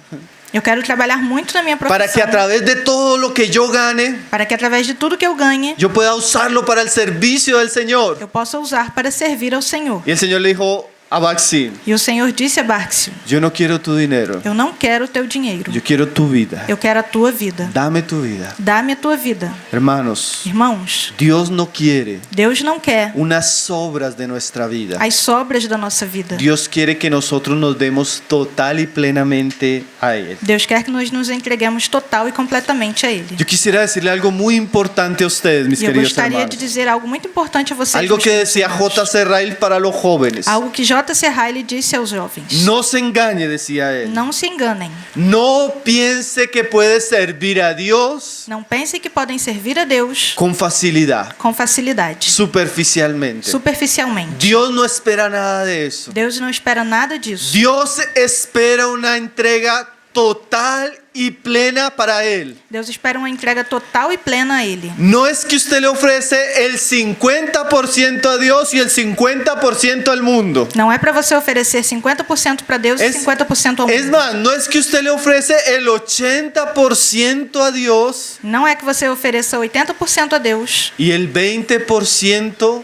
eu quero trabalhar muito na minha para que profissão, a través de todo lo que yo gane, para que através de tudo que eu ganhe, yo pueda usarlo para el servicio del Señor. eu possa usar para servir ao Senhor. Y el Señor le dijo a Baksin, E o Senhor disse a Baksin: yo no quiero tu dinero, eu não quero o teu dinheiro, yo quiero tu vida. eu quero a tua vida. Dame tu vida. Dá-me a tua vida. Hermanos, Irmãos, Dios no quiere Deus não quer unas sobras de nuestra vida. as sobras da nossa vida. Dios quiere que nosotros nos demos total y plenamente a Él. Deus quer que nós nos entreguemos total e completamente a Ele. Yo quisiera decirle algo muy importante a ustedes, mis E eu queridos gostaria de hermanos. dizer algo muito importante a vocês. Algo meus que queridos decía irmãos. J.C. Ryle para los jóvenes. Algo que J.C. Ryle disse aos jovens: No se engañe, decía él. não se enganem. No piense que puede servir a Dios Não pensem que podem servir a Deus con facilidad, com facilidade, superficialmente. superficialmente. Dios no espera nada de eso. Deus não espera nada disso. Dios espera una entrega total y plena para Él. Deus espera uma entrega total e plena a Ele. No es que usted le ofrece el 50% a Dios y el 50% al mundo. Não é para você oferecer 50% para Deus e 50% ao Es mundo. más, no es que usted le ofrece el 80% a Dios Não é que você ofereça 80% a Deus y el 20%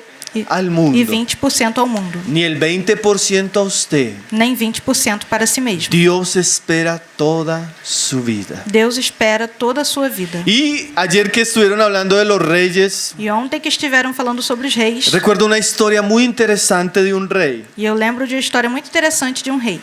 al e mundo. 20% ao mundo. Ni el 20% a usted. Nem 20% para si mesmo. Dios espera toda su vida. Deus espera toda a sua vida. Y ayer que estuvieron hablando de los reyes, E ontem que estiveram falando sobre os reis, recuerdo una historia muy interesante de un rey. e eu lembro de uma história muito interessante de um rei.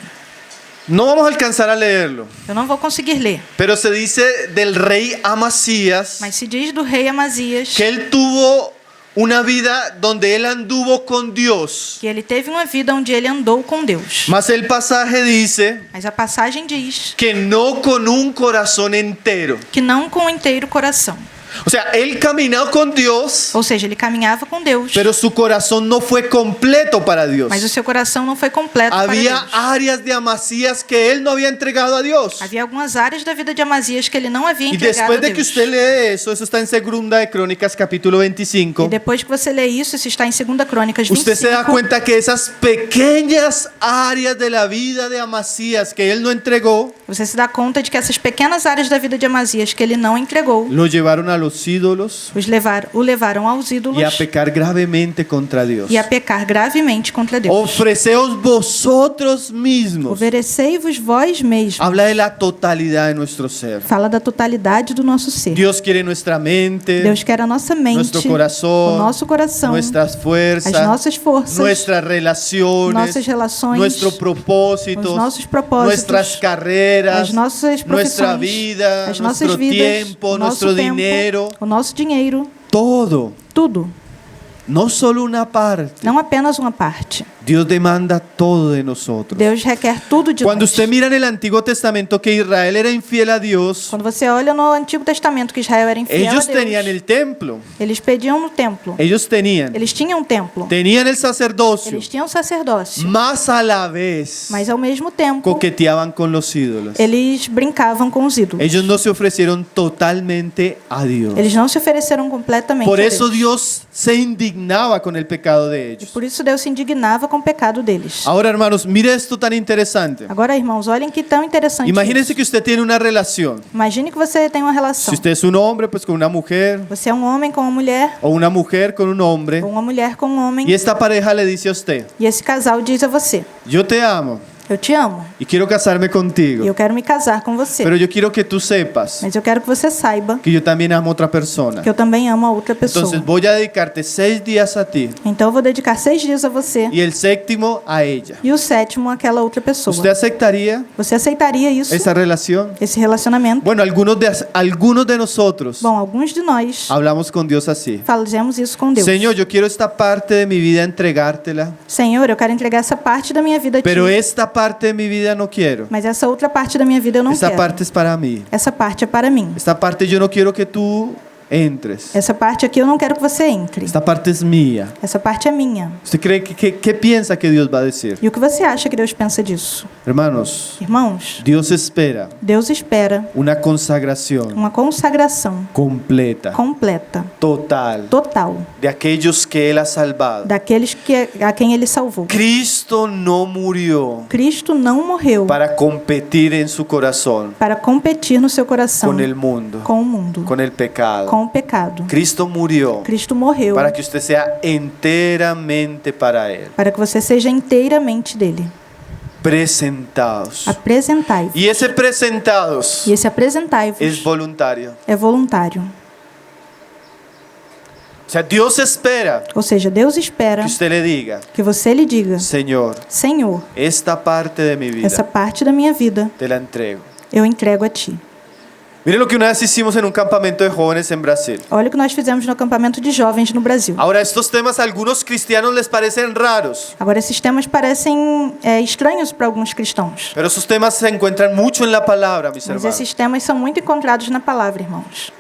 No vamos a alcanzar a leerlo, Eu não vou conseguir ler, pero se dice del rey Amasías mas se diz do rei Amazias que él tuvo una vida donde él anduvo con Dios. que ele teve uma vida onde ele andou com Deus. Mas el pasaje dice Mas a passagem diz que no con un corazón entero. que não com o inteiro coração. O sea, él caminó con Dios, Ou seja, ele caminhava com Deus, pero su corazón no fue completo para Dios. mas o seu coração não foi completo para Había Deus. áreas de Amasías que él no había entregado a Dios. Havia algumas áreas da vida de Amazias que ele não havia Y entregado a después de que Deus. usted lee eso está en Segunda de Crónicas capítulo E 25, depois que você lê isso está em 2 Crônicas usted se da 25, cuenta que esas pequeñas áreas de la vida de Amasías que él no entregó, você se dá conta de que essas pequenas áreas da vida de Amazias que ele não entregou, lo llevaron a los ídolos o levaram aos ídolos y a pecar gravemente contra Dios. e a pecar gravemente contra Deus. Ofreceos vosotros mismos. Oferecei-vos vós mesmos. Habla de la totalidad de nuestro ser. Fala da totalidade do nosso ser. Dios quiere nuestra mente, Deus quer a nossa mente, nuestro corazón, o nosso coração, nuestras fuerzas, as nossas forças, nuestras relaciones, nossas relações, nuestros propósitos, os nossos propósitos, nuestras carreras, as nossas nuestra profissões, vida, as nossas nuestro vidas, tiempo, o nosso nuestro tempo, dinero, o nosso dinheiro, todo, tudo, no solo una parte. não apenas uma parte. Dios demanda todo de nosotros. Deus requer tudo de Cuando nós. usted mira en el Antiguo Testamento que Israel era infiel a Dios, Quando você olha no Antigo Testamento que Israel era infiel ellos a Deus, tenían el templo, eles pediam no templo. ellos tenían Eles tinham um templo. el sacerdocio, Eles tinham sacerdócio. más a la vez Mas ao mesmo tempo, coqueteaban con los ídolos. eles brincavam com os ídolos. Ellos no se ofrecieron totalmente a Dios. Eles não se ofereceram completamente Por a eso Deus. Dios se indignaba con el pecado de E ellos. por isso Deus se indignava com o pecado deles. Ahora, hermanos, mire esto tan interesante. Agora, irmãos, olhem que tão interessante Imagínense isso. que usted tiene una relación. Imagine que você tem uma relação. Si usted es un hombre, pues con una mujer, Você é um homem com uma mulher, o una mujer con un hombre, ou uma mulher com um homem, y esta pareja le dice a usted: e esse casal diz a você: yo te amo eu te amo y quiero casarme e contigo, eu quero me casar com você. pero yo quiero que tú sepas Mas eu quero que você saiba que yo también amo a otra persona. que eu também amo a outra pessoa. Entonces voy a dedicarte 6 días a ti Então eu vou dedicar 6 dias a você y el séptimo a ella. e o 7º àquela outra pessoa. ¿Usted aceptaría Você aceitaria isso? esa relación? Esse relacionamento? Bueno, algunos de nosotros Bom, alguns de nós hablamos con Dios así: fazemos isso com Deus. Señor, yo quiero esta parte de mi vida entregártela, Senhor, eu quero entregar essa parte da minha vida a pero ti. esta parte de mi vida no quiero. Mas essa outra parte da minha vida eu não Esta quero. parte es para mí. Essa parte é para mim. Esta parte yo no quiero que tú entres. Essa parte aqui eu não quero que você entre. Esta parte es mía. Essa parte é minha. ¿Usted cree qué piensa que Dios va a decir? E o que você acha que Deus pensa disso? Hermanos, Irmãos, Dios espera Deus espera una consagración uma consagração completa, completa, total, total, de aquellos que Él ha salvado. daqueles a quem Ele salvou. Cristo no murió Cristo não morreu para competir en su corazón para competir no seu coração con el mundo, com o mundo, con el pecado. com o pecado. Cristo murió Cristo morreu para que usted sea enteramente para Él. para que você seja inteiramente dele. Presentados. Apresentai-vos. Y ese presentados E esse apresentai-vos es voluntario. é voluntário. O sea, Dios espera Ou seja, Deus espera que usted le diga: que você lhe diga: Señor, Senhor, esta parte de mi essa vida parte da minha vida te la entrego. eu entrego a ti. Miren lo que una vez hicimos en un campamento de jóvenes en Brasil. Olha o que nós fizemos no acampamento de jovens no Brasil. Ahora, estos temas a algunos cristianos les parecen raros, Agora, esses temas parecem estranhos para alguns cristãos. pero esos temas se encuentran mucho en la palabra, mis Mas hermanos. esses temas são muito encontrados na palavra, irmãos.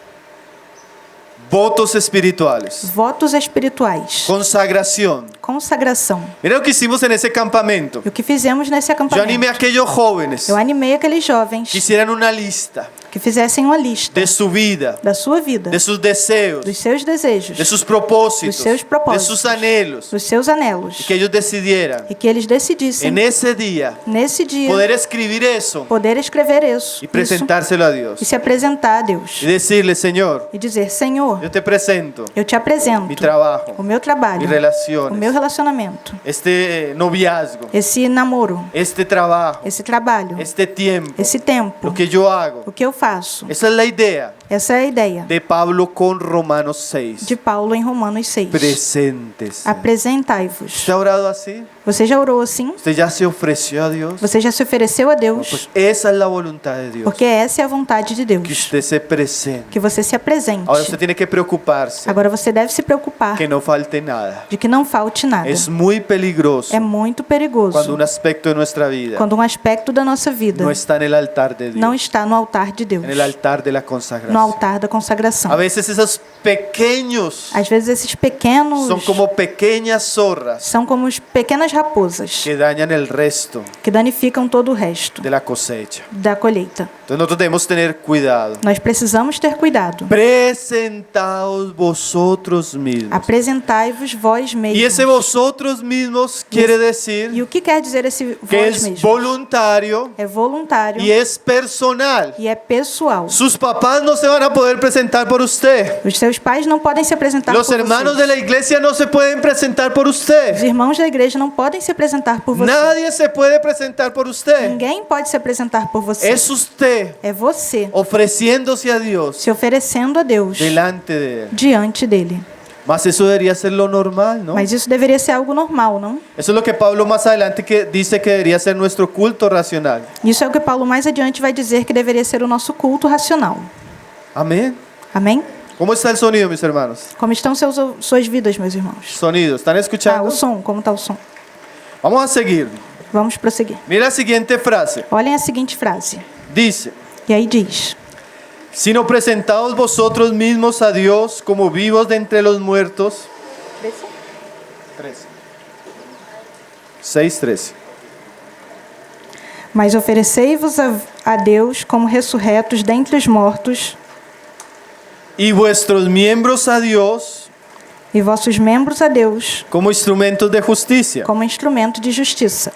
Votos espirituales, Votos espirituais, consagración. consagração. Miren lo que hicimos en ese campamento. E o que fizemos nesse Yo animé a acampamento? aquellos jóvenes Eu animei aqueles jovens que hicieran una lista que fizessem uma lista de su vida, da sua vida, de sus deseos, dos seus desejos, de sus propósitos, Dos seus propósitos. de sus anhelos, dos seus anelos, y que ellos decidieran e que eles decidissem, en ese día nesse dia, poder escribir eso poder escrever isso y presentárselo a Dios e se apresentar a Deus y decirle: Señor, e dizer: Senhor, yo te presento eu te apresento mi trabajo, o meu trabalho, mis o relaciones, meu relacionamento, este noviazgo, esse namoro, este trabajo, esse trabalho, este tiempo, esse tempo, lo que yo hago. o que eu faço. Esa es la idea Essa é a ideia de Pablo con Romanos 6. de Paulo em Romanos 6. Presentes. Apresentai-vos. ¿Usted ha orado así? Você já orou assim? ¿Usted ya se ofreció a Dios? Você já se ofereceu a Deus? Pues esa es la voluntad de Dios. Porque essa é a vontade de Que Deus. usted se presente. Que você se apresente. Ahora usted tiene que preocuparse Agora você deve se preocupar que no falte nada. de que não falte nada. Es muy peligroso É muito perigoso cuando un aspecto de nuestra vida quando um aspecto da nossa vida no está en el altar de não Dios, está no altar de Deus, en el altar de la no consagración. no altar da consagração. A veces esos pequeños Às vezes esses pequenos son como pequeñas zorras são como as pequenas raposas que dañan el resto que danificam todo o resto de la cosecha. da colheita. Entonces nosotros debemos tener cuidado. Nós precisamos ter cuidado. Presentaos vosotros mismos. Apresentai-vos vós Y ese mesmos. vosotros mismos quiere E decir o que quer dizer esse que vós es mesmos? voluntario É voluntário y es personal. e é pessoal. Sus papás no se van a poder presentar por usted. Os seus pais não podem se apresentar Los por hermanos de vocês. la iglesia no se pueden presentar por Os usted. irmãos da igreja não podem se apresentar por você. Nadie se puede presentar por usted. Ninguém pode se apresentar por você. Es usted É você ofreciéndose a Dios se oferecendo a Deus delante de Él. diante dele. Mas eso debería ser lo normal, ¿no? Mas isso deveria ser algo normal, não? Eso es lo que Pablo más adelante que dice que debería ser nuestro culto racional. Isso é o que Paulo mais adiante vai dizer que deveria ser o nosso culto racional. Amén. Amém? ¿Cómo está el sonido, mis hermanos? Como estão suas vidas, meus irmãos? Sonido, ¿están Ah, escuchando? o som, como está o som? Vamos a seguir. Vamos prosseguir. Mira la siguiente frase. Olhem a seguinte frase. Dice, E aí diz: sino presentaos vosotros mismos a Dios como vivos de entre los muertos. 6:13. Mas oferecei-vos a Deus como ressurretos dentre os mortos, Y vuestros miembros a Dios e vossos membros a Deus como instrumentos de justicia. como instrumento de justiça.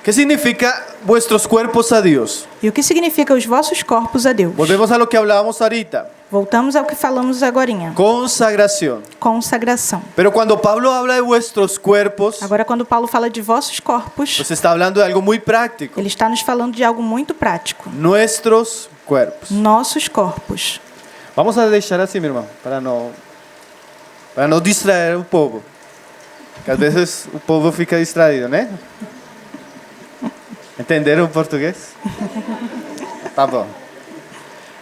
¿Qué significa vuestros cuerpos a Dios? E o que significa os vossos corpos a Deus? Volvemos a lo que hablábamos ahorita. Voltamos ao que falamos agorinha. Consagración. Consagração. Pero cuando Pablo habla de vuestros cuerpos, Agora, quando Paulo fala de vossos corpos, pues está hablando de algo muy práctico. ele está nos falando de algo muito prático. Nuestros cuerpos. Nossos corpos. Vamos a deixar así, mi hermano, para no distraer un poco. Que a veces o povo fica distraído, né? ¿Entenderon portugués? Tá bom.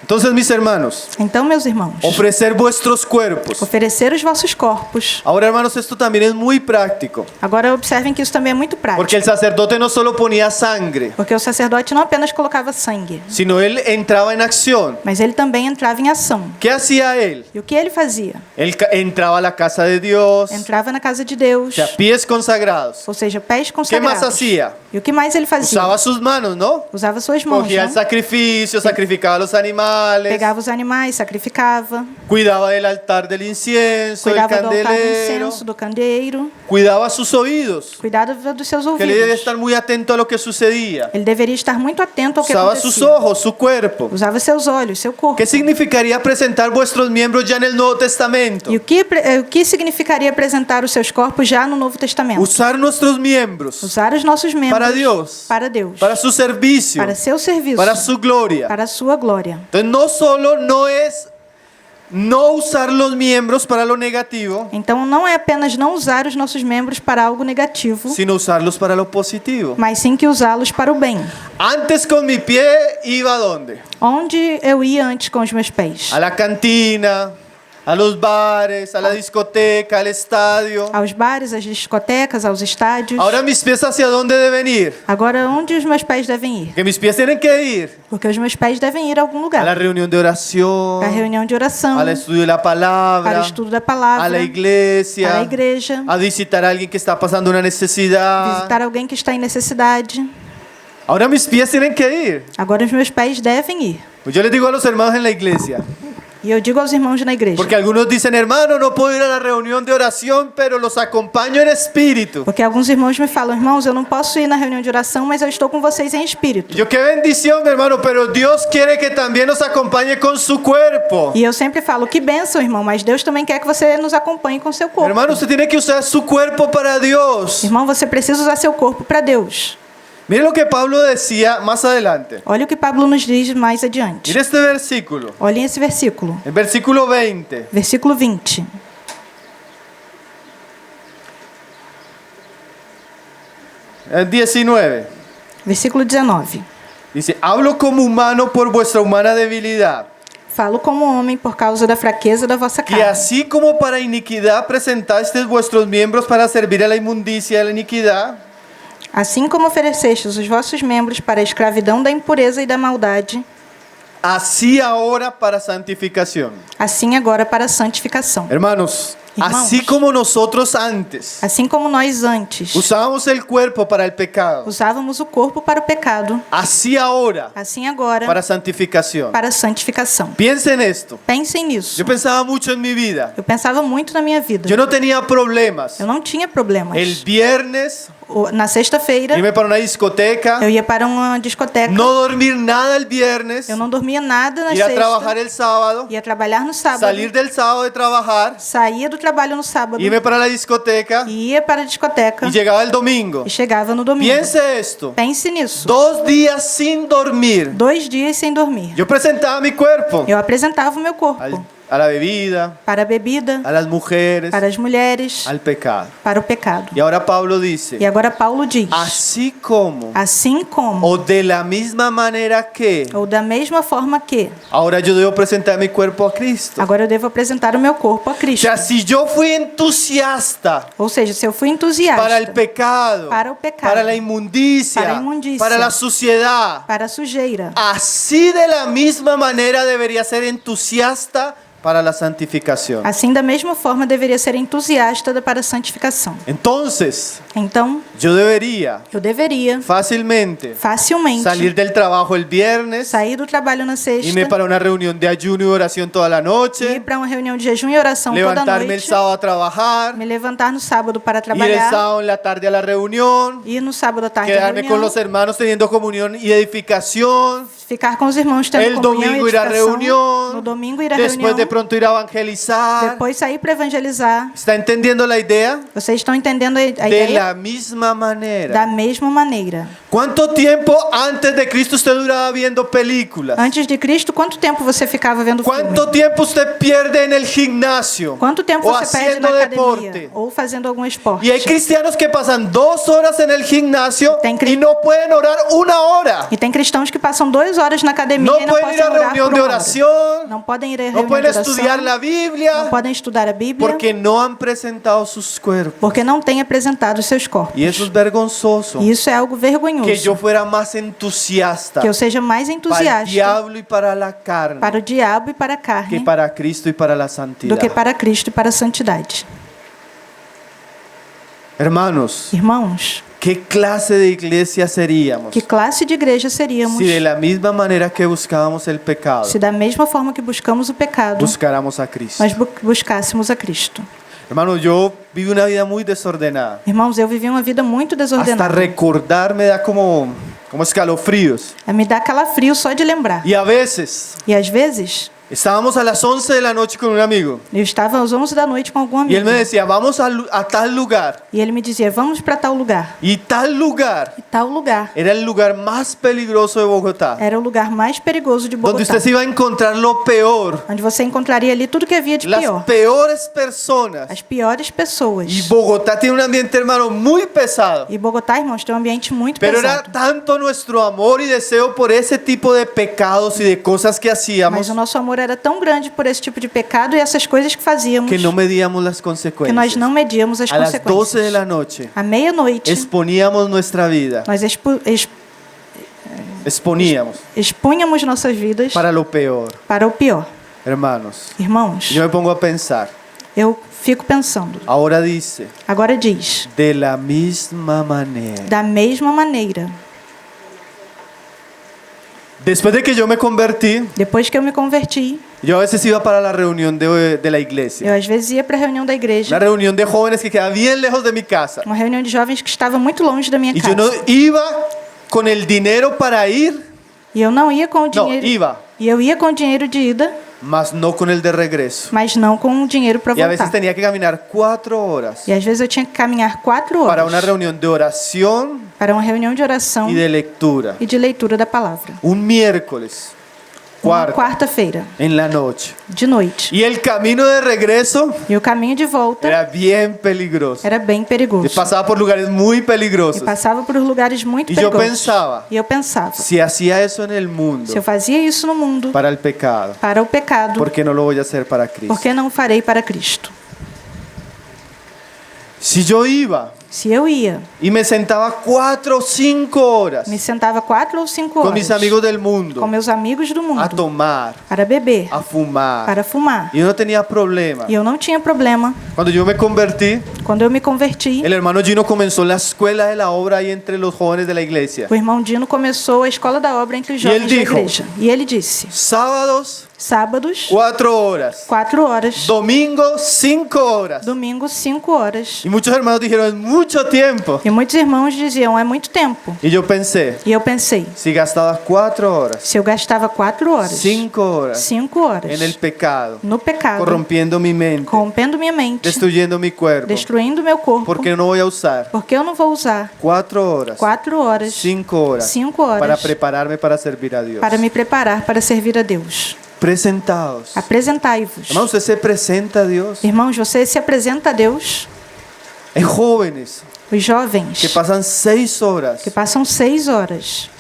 Entonces, mis hermanos, Então, meus irmãos, ofrecer vuestros cuerpos. oferecer os vossos corpos. Ahora, hermanos, esto también es muy práctico. Agora, observem que isso também é muito prático. Porque el sacerdote no solo ponía sangre, Porque o sacerdote não apenas colocava sangue, sino él entraba en acción. mas ele também entrava em ação. ¿Qué hacía él? E o que ele fazia? Él entraba a la casa de Dios, Entrava na casa de Deus, o sea, pies consagrados. ou seja, pés ¿Qué más consagrados. hacía? E o que mais ele fazia? Usaba sus manos, ¿no? Usava suas mãos, Cogía el não? sacrificio, sacrificaba a los animales, Pegava os animais, sacrificava, cuidaba del altar del incienso, del cuidava do altar do candelero, incenso, do candeeiro, cuidaba sus oídos, cuidava dos seus que él debía ouvidos. estar muy atento a lo que sucedía. Ele deveria estar muito atento ao que Usaba sus acontecia. ojos, su cuerpo. Usava seus olhos, seu corpo. ¿Qué significaría presentar vuestros miembros ya en el Nuevo Testamento? E o que significaria apresentar os seus corpos já no Novo Testamento? Usar nuestros miembros Usar os nossos membros para Dios, para Deus, para su servicio, para seu serviço, para su gloria. para a sua glória. Entonces no solo no es no usar los miembros para lo negativo, Então não é apenas não usar os nossos membros para algo negativo, sino usarlos para lo positivo. mas sim que usá-los para o bem. Antes con mi pie iba a dónde? Onde eu ia antes com os meus pés? A la cantina, a los bares, a la discoteca, al estadio. Aos bares, às discotecas, aos estádios. Ahora mis pies hacia dónde deben ir? Agora, onde os meus pés devem ir? Que mis pies tienen que ir Porque os meus pés devem ir a algum a la lugar. reunión de oración, Para a reunião de oração, al estudio de la para palabra, o estudo da a palavra, la iglesia, para a igreja, a visitar a alguien que está pasando una necesidad. visitar alguém que está em necessidade. Ahora mis pies tienen que ir. Agora os meus pés devem ir. Pues yo les digo a los hermanos en la iglesia, E eu digo aos irmãos na igreja. porque algunos dicen, hermano, no puedo ir a la reunión de oración, pero los acompaño en espíritu. Porque alguns irmãos me falam, irmãos, eu não posso ir na reunião de oração, mas eu estou com vocês em espírito. Yo, qué bendición, hermano, pero Dios quiere que también nos acompañe con su cuerpo. E eu sempre falo, que bênção, irmão, mas Deus também quer que você nos acompanhe com seu corpo. Hermano, usted tiene que usar su cuerpo para Dios. Irmão, você precisa usar seu corpo para Deus. Mire lo que Pablo decía más adelante. Olha o que Pablo nos diz mais adiante. Mire este versículo, Olhem esse versículo. el versículo 20. Versículo 20. El 19. Versículo 19. Dice, hablo como humano por vuestra humana debilidad, Falo como homem por causa da fraqueza da vossa que carne. así como para iniquidad presentasteis vuestros miembros para servir a la inmundicia y a la iniquidad, Assim como oferecestes os vossos membros para a escravidão da impureza e da maldade, así ahora para santificación. assim agora para a santificação. Hermanos, Irmãos. así como nosotros antes Assim como nós antes usábamos el cuerpo para el pecado, usávamos o corpo para o pecado, así ahora assim agora para santificación. para a santificação. Piensen esto. Pensem nisso. Yo pensaba mucho en mi vida. Eu pensava muito na minha vida. Yo no tenía problemas. Eu não tinha problemas. El viernes Na sexta-feira, irme para una discoteca, eu ia para uma discoteca. no dormir nada el viernes, Eu não dormia nada na ir a sexta. trabajar el sábado, Ia trabalhar no sábado. salir del sábado de trabajar, Saía do trabalho no sábado. irme para la discoteca E ia para a discoteca. y llegaba el domingo. E chegava no domingo. Piense esto, Pense nisso. 2 días sin dormir. 2 dias sem dormir. Yo presentaba mi cuerpo Eu apresentava o meu corpo a la bebida, para a bebida, a las mujeres, para as mulheres, al pecado. para o pecado. Y ahora Pablo dice, E agora Paulo diz: así como, assim como, o de la misma manera que, ou da mesma forma que, ahora yo debo presentar mi cuerpo a Cristo. agora eu devo apresentar o meu corpo a O Cristo. sea, si yo fui entusiasta Ou seja, se eu fui entusiasta para el pecado, para o pecado, para la inmundicia, para a inmundicia, para la suciedad, para a sujeira, así de la misma manera debería ser entusiasta para la santificación. assim da mesma forma deveria ser entusiasta para a santificação. Entonces, Então, yo debería eu deveria facilmente facilmente salir del trabajo el viernes, sair do trabalho na sexta, irme para una reunión de ayuno y oración toda la ir noche, para uma reunião de jejum e oração toda levantarme el noite, sábado a trabajar, me levantar no sábado para ir el trabalhar, sábado en la tarde a la reunión, ir no sábado à tarde à quedarme con reunião, los hermanos teniendo comunión y edificación, ficar com os irmãos tendo el comunhão domingo e ir a edificação, reunión, no domingo ir à después reunião, de pronto ir a evangelizar. depois sair para evangelizar. ¿Está entendiendo la idea? Vocês estão entendendo a De ideia? la misma manera. Da mesma maneira. ¿Cuánto tiempo antes de Cristo usted duraba viendo películas? Antes de Cristo, quanto tempo você ficava vendo filme? ¿Cuánto tiempo usted pierde en el gimnasio? Quanto tempo o você perde na haciendo academia? deporte? Ou fazendo algum esporte? Y hay cristianos que pasan 2 horas en el gimnasio y no pueden orar 1 hora. E tem cristãos que passam 2 horas na academia No e não pueden ir a podem orar reunión por de 1 hora. oración. Não podem ir a No reunião de pueden oração. estudiar la Não Biblia. podem estudar a Bíblia. Porque no han presentado sus cuerpos. Porque não têm apresentado os seus corpos. Y eso es vergonzoso. E isso é algo vergonhoso. Que yo fuera más entusiasta Que eu seja mais para el entusiasta diablo y para la carne para o diabo e para a que carne para Cristo y para la do santidad. que para Cristo e para a santidade. Hermanos, Irmãos, ¿qué clase de iglesia seríamos que classe de igreja seríamos si de la misma manera que buscábamos el pecado, se da mesma forma que buscamos o pecado, buscáramos a Cristo? nós buscássemos a Cristo? Hermanos, yo viví una vida muy desordenada. Irmãos, eu vivi uma vida muito Hasta desordenada. recordar me da como escalofríos. Me dá calafrio só de lembrar. Y a veces E às vezes, estábamos a las 11 de la noche con un amigo eu estava às 11 da noite com algum y él amigo. me decía, vamos a tal lugar. E ele me dizia, vamos para tal lugar. Y tal lugar E tal lugar era el lugar más peligroso de Bogotá, era o lugar mais perigoso de donde Bogotá. usted se iba a encontrar lo peor, Onde você encontraria ali tudo que havia de las pior. peores personas. As piores pessoas. Y Bogotá tiene un ambiente, hermano, muy pesado. E Bogotá, irmãos, tem um ambiente muito Pero era pesado. tanto nuestro amor y deseo por ese tipo de pecados y de cosas que hacíamos Mas o nosso amor era tão grande por esse tipo de pecado e essas coisas que fazíamos que no medíamos las que consecuencias. nós não medíamos as A las 12 de consequências. la noche À meia-noite, exponíamos nuestra vida, nós exponíamos expunhamos nossas vidas para lo peor. para o pior. Hermanos, Irmãos, yo me pongo a pensar, eu fico pensando. ahora dice, Agora diz, de la misma manera. da mesma maneira, Después de que yo me convertí, depois que eu me converti, yo a veces iba para la reunión de la iglesia. eu às vezes ia para a reunião da igreja, Una reunión de jóvenes que queda bien lejos de mi casa. uma reunião de jovens que estava muito longe da minha Y casa. yo no iba con el dinero para ir, E eu não ia com o no, dinheiro. iba, E eu ia com o dinheiro de ida, mas no con el de regreso. mas não com o dinheiro para Y a veces voltar. tenía que caminar 4 horas E às vezes eu tinha que caminhar 4 para horas una reunión de oración para uma reunião de oração y de lectura. e de leitura da palavra. Un miércoles, Uma cuarta, quarta-feira, en la noche. de noite. Y el camino de regreso E o caminho de volta era bien peligroso. era bem Yo perigoso. pasaba por lugares muy E peligrosos. passava por lugares muito E eu perigosos. pensava, E eu pensava, Si hacía eso en el mundo se eu fazia isso no mundo para el pecado, para o pecado, ¿por qué no lo voy a hacer para Cristo? por que não o farei para Cristo? Si yo iba Se eu ia, y me sentaba 4 o 5 horas me sentava 4 ou 5 con horas mis amigos del com mundo meus amigos do a mundo tomar, para beber, a fumar. para fumar. Y yo no tenía problema. E eu não tinha problema. Cuando yo me convertí, Quando eu me converti, el hermano Gino comenzó la escuela de la obra ahí entre los jóvenes de la iglesia. o irmão Dino começou a escola da obra entre os E ele jovens da dijo, igreja. E ele disse: Sábados, sábados, 4 horas. 4 horas. Domingo, 5 horas. Domingo, 5 horas. Y muchos hermanos dijeron, es mucho tiempo. E muitos irmãos diziam: é muito tempo. Y yo pensé, E eu pensei: si gastaba 4 horas, se eu gastava 4 horas, 5 horas 5 horas en el pecado, no pecado, corrompiendo mi mente, corrompendo minha mente, destruyendo mi cuerpo, destruindo meu corpo, porque no voy a usar porque eu não vou usar 4 horas, 4 horas, 5 horas, 5 horas para prepararme para servir a Dios. para me preparar para servir a Deus. Presentados. Apresentai-vos. Hermano, usted se presenta a Dios. Irmãos, você se apresenta a Deus. Hay jóvenes Os jovens que pasan 6 horas que passam 6 horas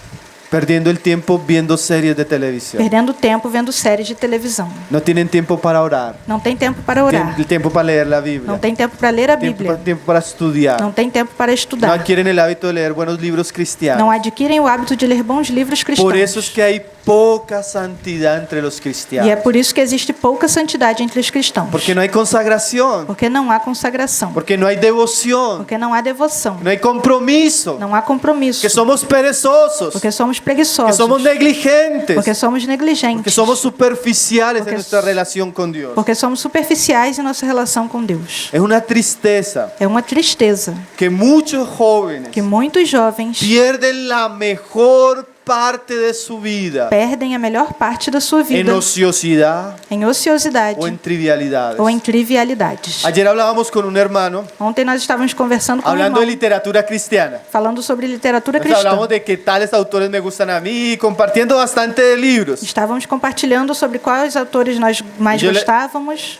perdiendo el tiempo viendo series de televisión. perdendo tempo vendo séries de televisão. No tienen tiempo para orar, Não tem tempo para orar. tiempo para leer la Biblia, Não tem tempo para ler a Bíblia. tiempo para estudiar. Não tem tempo para No estudar. adquieren el hábito de leer buenos libros cristianos. Não adquirem o hábito de ler bons livros cristãos. Por eso es que hay poca santidad entre los E é cristianos. por isso que existe pouca santidade entre os cristãos. Porque no hay consagración, Porque não há consagração. porque no hay devoción, Porque não há devoção. no hay compromiso, Não há compromisso. que somos perezosos, Porque somos que preguiçosos. somos negligentes, Porque somos negligentes. que somos superficiales Porque en nuestra relación con Dios. Porque somos superficiais em nossa relação com Deus. Es una tristeza É uma tristeza que muchos jóvenes que muitos jovens pierden la mejor parte de su vida perdem a melhor parte da sua en vida ociosidad em ociosidade o en trivialidades. ou em trivialidades. Ayer hablábamos con un hermano Ontem nós estávamos conversando com um hablando de irmão, literatura cristiana. falando sobre literatura Nos cristã. hablamos de que tales autores me gustan a mí, compartiendo bastante de libros. Estávamos compartilhando sobre quais autores nós mais E eu le- gostávamos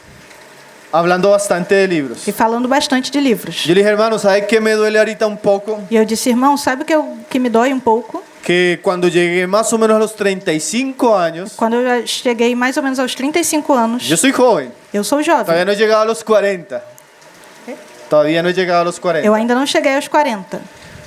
Hablando bastante de libros. e falando bastante de livros. Yo le dije, hermano, ¿sabe qué me duele ahorita un poco? E eu disse, irmão, sabe o que me dói um pouco? Que cuando llegué más o menos a los 35 años, Quando eu já cheguei mais ou menos aos 35 anos, yo soy joven, eu sou todavía jovem. no he llegado a los 40. Todavía no he llegado a los 40. Eu ainda não cheguei aos 40.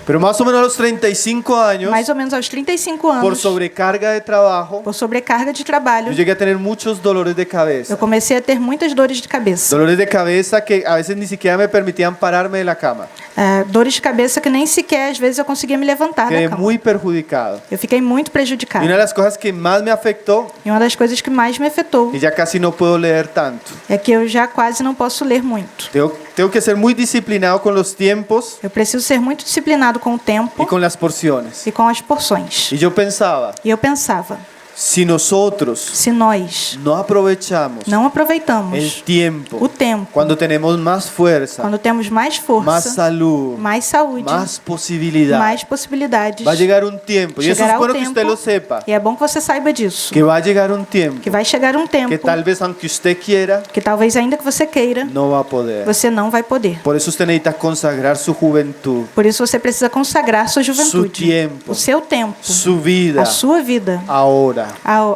Pero más o menos a los 35 años, Mais ou menos aos 35 por anos, sobrecarga de trabajo, por sobrecarga de yo trabalho, llegué a tener muchos dolores de cabeza. eu comecei a ter muitas dores de cabeça. Dolores de cabeza que a veces ni siquiera me permitían pararme de la cama. Dores de cabeça que nem sequer às vezes eu conseguia me levantar Quedé da cama. muy perjudicado. Eu fiquei muito Y prejudicada. una de las cosas que más me afectó, E uma das coisas que mais me afetou y ya casi no puedo leer tanto. é que eu já quase não posso ler muito. Tengo que ser muy disciplinado con los tiempos Eu preciso ser muito disciplinado com o y tempo con las porciones. e com as porções. Y yo pensaba, E eu pensava, si nosotros se nós no aprovechamos não el aproveitamos tiempo, o tempo, cuando tenemos más fuerza, quando temos mais más força, salud, mais saúde, más posibilidad, mais possibilidades, va a llegar un tiempo, y eso es chegará o bueno que usted tempo, lo sepa, e é bom que você saiba disso, que va a llegar un tiempo que vai chegar um tempo que tal vez aunque usted quiera, que talvez ainda que você queira, no va a poder. você não vai poder. Por eso usted necesita consagrar su juventud, Por isso você precisa consagrar sua su juventude, tiempo, o seu tempo, su vida, a sua vida, ahora,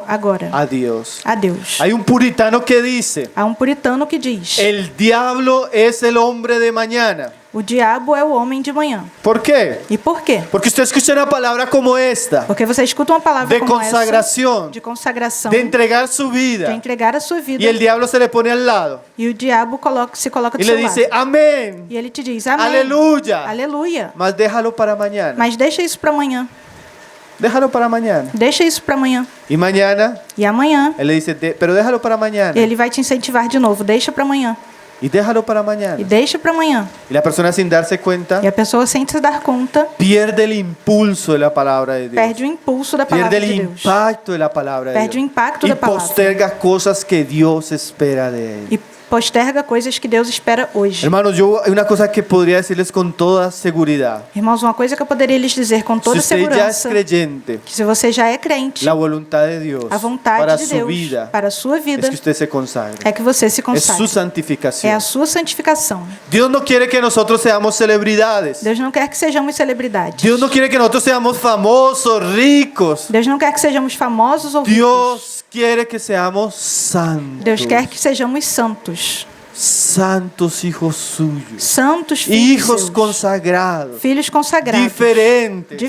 agora, a Dios. a Deus. Hay un puritano que dice, Há um puritano que diz: el diablo es el hombre de mañana. o diabo é o homem de manhã. ¿Por qué? E por quê? Porque usted escucha una palabra como esta, Porque você escuta uma palavra de como consagración, essa, de consagração, de entregar su de vida, entregar a sua vida, y el diablo se le pone al lado e o diabo se coloca do y seu le dice, lado. amén, E ele te diz: amém, aleluya, aleluia. mas déjalo para mañana, Mas deixa isso para amanhã, déjalo para mañana. deixa isso para amanhã. Y mañana, E amanhã él le dice, pero déjalo para mañana, ele vai te incentivar de novo: deixa para amanhã, y déjalo para e mañana. deixa para amanhã. Y la persona sin darse cuenta E a pessoa, sem se dar conta, pierde el impulso de la palabra de Dios, perde o impulso da pierde palavra el de Deus. impacto de la palabra de Perde o Dios impacto y da palavra. posterga cosas que Dios espera de él. E posterga coisas que Deus espera hoje. Hermanos, hay una cosa que podría decirles con toda seguridad. Irmãos, uma coisa que eu poderia lhes dizer com Si toda usted ya es segurança, creyente, que se você já é crente, la voluntad de Dios a vontade para de su Deus vida para a sua es vida que usted se consagre. é que você se Es su consagre. É a santificación. sua santificação. Dios no quiere que nosotros seamos celebridades. Deus não quer que sejamos celebridades. Dios no quiere que nosotros seamos famosos, ricos. Deus não quer que sejamos famosos ou ricos. Dios quiere que seamos santos. Deus quer que sejamos santos. santos hijos suyos, santos filhos hijos seus, consagrados, filhos consagrados, diferentes,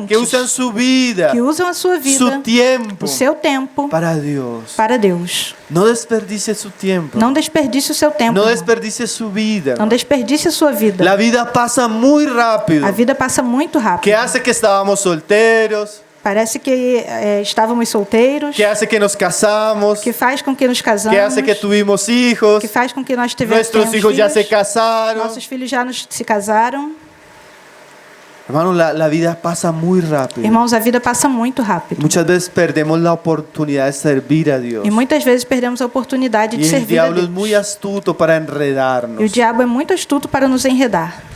que usan su vida, que usam a sua vida, su tiempo o seu tempo para Dios. para Deus. No desperdicie su tiempo, Não desperdice o seu tempo. no irmão. desperdicie su vida. Não desperdice a sua vida. La vida pasa muy rápido. A vida passa muito rápido. Que hace que estábamos solteros, Parece que estávamos solteiros, que hace que nos casamos, que faz com que nos casamos, que hace que tuvimos hijos, que faz com que nós tivemos nuestros hijos ya se casaron. nossos filhos já se casaram. Hermano, la vida pasa muy rápido. Irmãos, a vida passa muito rápido. Muchas veces perdemos la oportunidad de servir a Dios. E muitas vezes perdemos a oportunidade de Y el servir a diablo es Deus. muy astuto para E o enredarnos. diabo é muito astuto para nos enredar.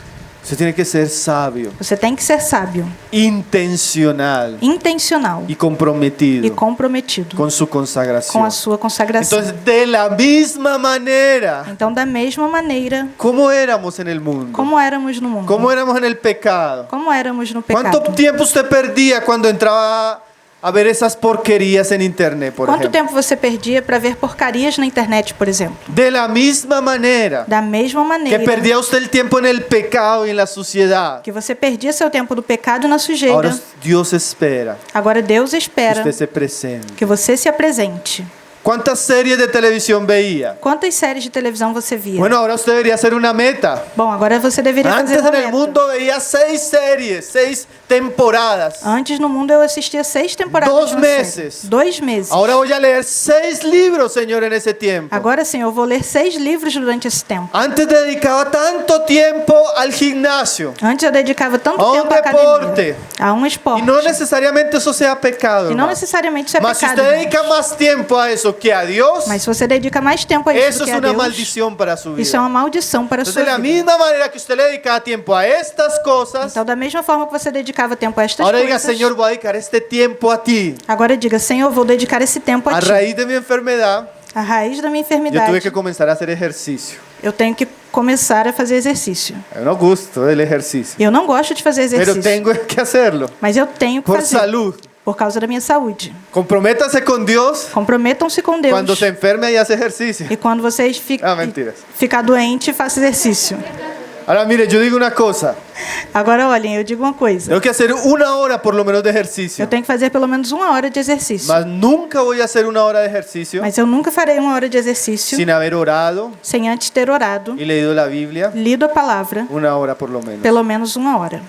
Você tiene que ser sabio, Você tem que ser sábio, intencional intencional y comprometido e comprometido con su com consagración. a sua consagração. Entonces, de la misma manera, Então, da mesma maneira, ¿cómo éramos en el mundo? como éramos no mundo, ¿Cómo éramos en el pecado? como éramos no ¿Cuánto pecado. tiempo usted perdía cuando entraba a ver esas porquerías en internet, por Quanto ejemplo? tempo você perdia para ver porcarias na internet, por exemplo? De la misma manera Da mesma que maneira perdía usted el tiempo en el pecado y en la suciedad, que você perdia seu tempo do pecado e na sujeira, ahora Dios espera agora Deus que espera usted se presente. que você se apresente. ¿Cuántas series de televisión veía? Quantas séries de televisão você via? Bueno, ahora usted debería hacer una meta. Bom, agora você deveria Antes fazer uma en el meta. mundo veía 6 series, 6 temporadas. Antes no mundo eu assistia 6 temporadas. 2 de uma série. meses. 2 meses. Ahora voy a leer 6 libros, Señor, en ese tiempo. Agora sim, eu vou ler 6 livros durante esse tempo. Antes dedicaba tanto tiempo al gimnasio. Antes eu dedicava tanto A um tempo à deporte. academia, a um esporte. Y no necesariamente eso sea pecado. E não hermano. necessariamente isso é Mas si pecado. usted irmãos. dedica más tiempo a eso que a Dios, Mas se você dedica mais tempo a isso eso do es que a una Deus, maldición para su isso é uma vida. maldição para a sua Entonces, de la vida. misma manera que usted le dedicaba tiempo a estas cosas, Então, da mesma forma que você dedicava tempo a estas ahora diga, coisas, Señor, voy a dedicar este tiempo a ti. agora diga, Senhor, eu vou dedicar esse tempo a A Ti. raíz de mi enfermedad, A raiz da minha yo tuve enfermidade, que comenzar a hacer ejercicio. eu tenho que começar a fazer exercício. Yo no gusto del ejercicio, Eu não gosto de fazer pero exercício, tengo que hacerlo mas eu tenho que por fazer salud. por causa da minha saúde. Comprométase con Dios Comprometam-se com Deus. cuando se enferme y hace ejercicio. E quando vocês Mentiras. ficar doente, faça exercício. Ahora mire, yo digo una cosa. Agora, olhem, eu digo uma coisa. Tengo que hacer 1 hora por lo menos de Eu ejercicio. tenho que fazer pelo menos 1 hora de exercício. Mas nunca voy a hacer 1 hora de ejercicio Mas eu nunca farei 1 hora de exercício sin haber orado sem antes ter orado, y leído la Biblia lido a palavra, 1 hora por lo menos. pelo menos 1 hora.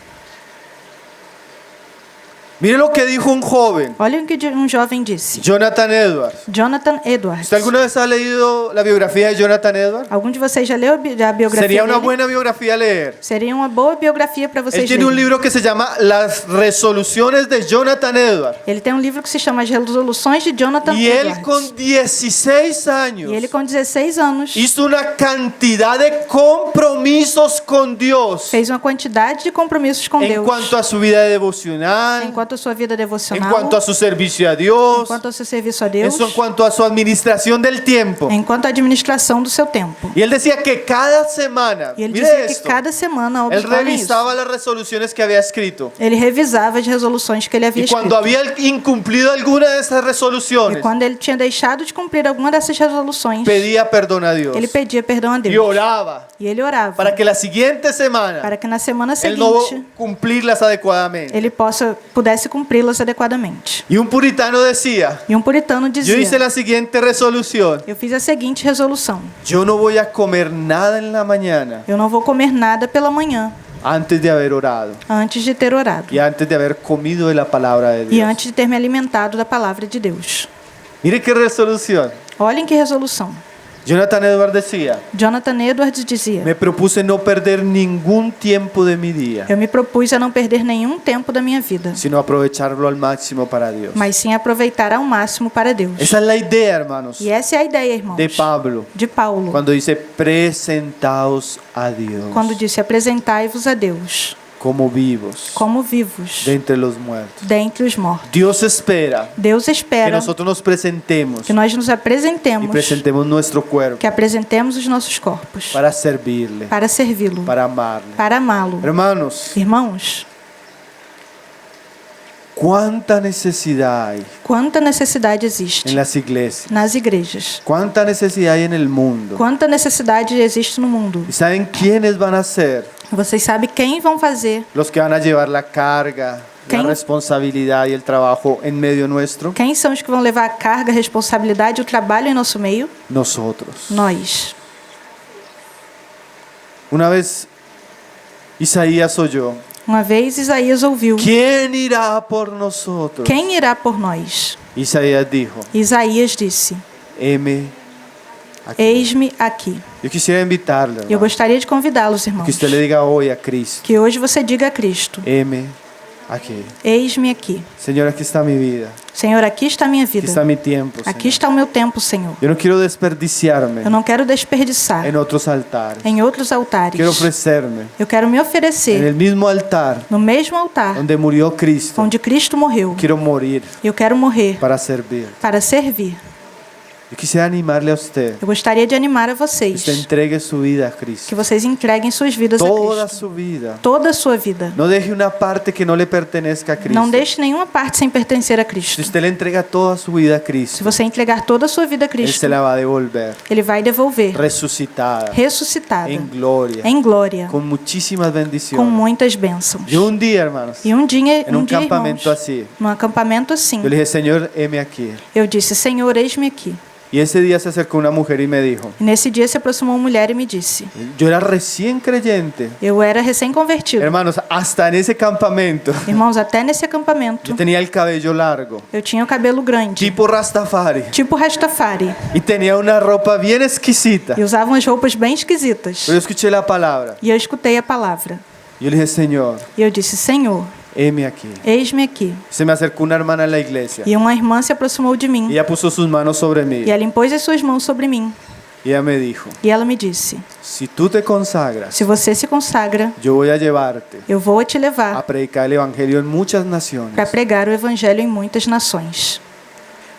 Mire lo que dijo un joven, Olhem o que um jovem disse. Jonathan Edwards. Jonathan Edwards. ¿Usted alguna vez ha leído la biografía de Jonathan Edwards? Algum de vocês já leu a biografia Sería una dele? buena biografía leer. Seria uma boa biografia para Él vocês tiene un lerem. libro que se llama Las resoluciones de Jonathan Edwards. Ele tem um livro que se chama As Resoluções de Jonathan Y él Edwards. con 16 años E ele com 16 anos hizo una cantidad de compromisos con Dios fez uma quantidade de compromissos com en Deus. cuanto a su vida devocional, Enquanto a sua vida devocional, en cuanto a su servicio a Dios, enquanto ao seu serviço a Deus, en cuanto a su administración del tiempo. enquanto a administração do seu tempo. Y él decía que cada semana, E ele mire dizia que esto, cada semana, él olhem isso, revisaba las resoluciones que había escrito. ele revisava as resoluções que ele havia Y cuando escrito. había incumplido alguna de esas E resoluciones, quando ele tinha deixado de cumprir alguma dessas resoluções, pedía perdón a Dios ele pedia perdão a y Deus. oraba E ele orava para que la siguiente semana para que na semana él no seguinte cumplirlas adecuadamente. ele pudesse cumpri-las adequadamente. Y un puritano decía, E um puritano yo hice dizia: la siguiente resolución: eu fiz a seguinte resolução: yo no voy a comer nada en la mañana eu não vou comer nada pela manhã antes de haber orado antes de ter orado y antes de haber comido de la palabra de e Dios. antes de ter me alimentado da palavra de Deus. Mire qué resolución. Olhem que resolução. Jonathan Edwards decía, Jonathan Edwards dizia: me propuse no perder ningún tiempo de mi día, eu me propus a não perder nenhum tempo da minha vida, sino aprovecharlo al máximo para Dios. mas sim aproveitar ao máximo para Deus. Esa es la idea, hermanos, E essa é a ideia, irmãos, de Pablo, de Paulo, cuando dice presentaos a Dios quando disse: apresentai-vos a Deus como vivos como vivos de entre los muertos. dentre os mortos. Dios espera Deus que espera nosotros nos presentemos que nós nos y apresentemos, presentemos nuestro cuerpo que apresentemos os nossos corpos para servirle, para servi-lo, para amarle. para amá-lo. Hermanos, Irmãos, ¿Cuánta necesidad hay Quanta necessidade existe en las iglesias? nas igrejas? ¿Cuánta necesidad hay en el mundo? Quanta necessidade existe no mundo? ¿Y saben quiénes van a ser Vocês sabem quem vão fazer? los que van a llevar la carga, la ¿Quién? responsabilidad y el trabajo en medio nuestro? Quem são os que vão levar a carga, a responsabilidade e o trabalho em nosso meio? Nosotros. Nós. Una vez Isaías oyó: Uma vez Isaías ouviu: ¿quién irá por nosotros? quem irá por nós? Isaías dijo: Isaías disse: heme aquí. eis-me aqui. Yo quisiera invitarle, Eu hermano, gostaria de convidá-los, que irmãos, usted le diga hoy a Cristo: que hoje você diga a Cristo: heme aquí. eis-me aqui. Señor, aquí está mi vida, Senhor, aqui está a minha aquí vida. está mi tiempo, Aqui Señor. está o meu tempo, Senhor. Yo no quiero desperdiciarme Eu não quero desperdiçar en otros altares. em outros altares. Quiero ofrecerme Eu quero me en oferecer el mismo altar no mesmo altar donde murió Cristo. onde Cristo morreu. Quiero morir Eu quero morrer para servir. para servir. Yo quisiera animarle a usted Eu gostaria de animar a que vocês usted entregue su vida a que Cristo. vocês entreguem suas vidas a Toda Cristo. su vida. Toda a sua vida. No deje una parte que no le pertenezca a Cristo. Não deixe nenhuma parte sem pertencer a Si Cristo. usted le entrega toda su vida a Se Cristo, você entregar toda a sua vida a Él Cristo, se la va a devolver Ele vai devolver, resucitada, ressuscitada, en gloria, em glória, con muchísimas com bendiciones. muitas bênçãos. Yo un día, hermanos, E um dia, en un irmãos, campamento así, num acampamento assim, yo le dije: Señor, heme aquí. eu disse: Senhor, eis-me aqui. Y ese día se acercó una mujer y me dijo: E nesse dia se aproximou uma mulher e me disse: yo era recién creyente. eu era recém-convertido. Hermanos, hasta en ese campamento Irmãos, até nesse acampamento, yo tenía el cabello largo, eu tinha o cabelo grande, tipo Rastafari, tipo Rastafari, y tenía una ropa bien exquisita. e usava umas roupas bem esquisitas. Pero yo escuché la palabra. E eu escutei a palavra. Yo le dije: Señor, E eu disse: Senhor, heme aquí. eis-me aqui. Se me acercó una hermana en la iglesia. E uma irmã se aproximou de mim. Ella puso sus manos sobre mí. E ela impôs as suas mãos sobre mim. Y ella me dijo: E ela me disse: si tú te consagras, se você se consagra, yo voy a llevarte eu vou te a levar predicar el evangelio en muchas naciones. para pregar o evangelho em muitas nações.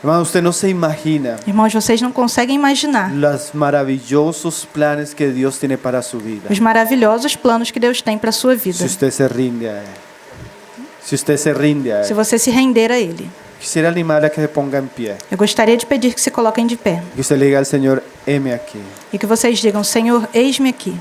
Hermano, usted no se imagina Irmãos, vocês não conseguem imaginar los maravillosos planes que Dios tiene para su vida. os maravilhosos planos que Deus tem para a sua Si vida, usted se rinde a Él. Si usted se rinde a se Él. você se render a Ele. Quisiera animarle a que se ponga en pie. Eu gostaria de pedir que se coloquem de pé Que usted le diga al Señor: heme aquí. e que vocês digam: Senhor, eis-me aqui.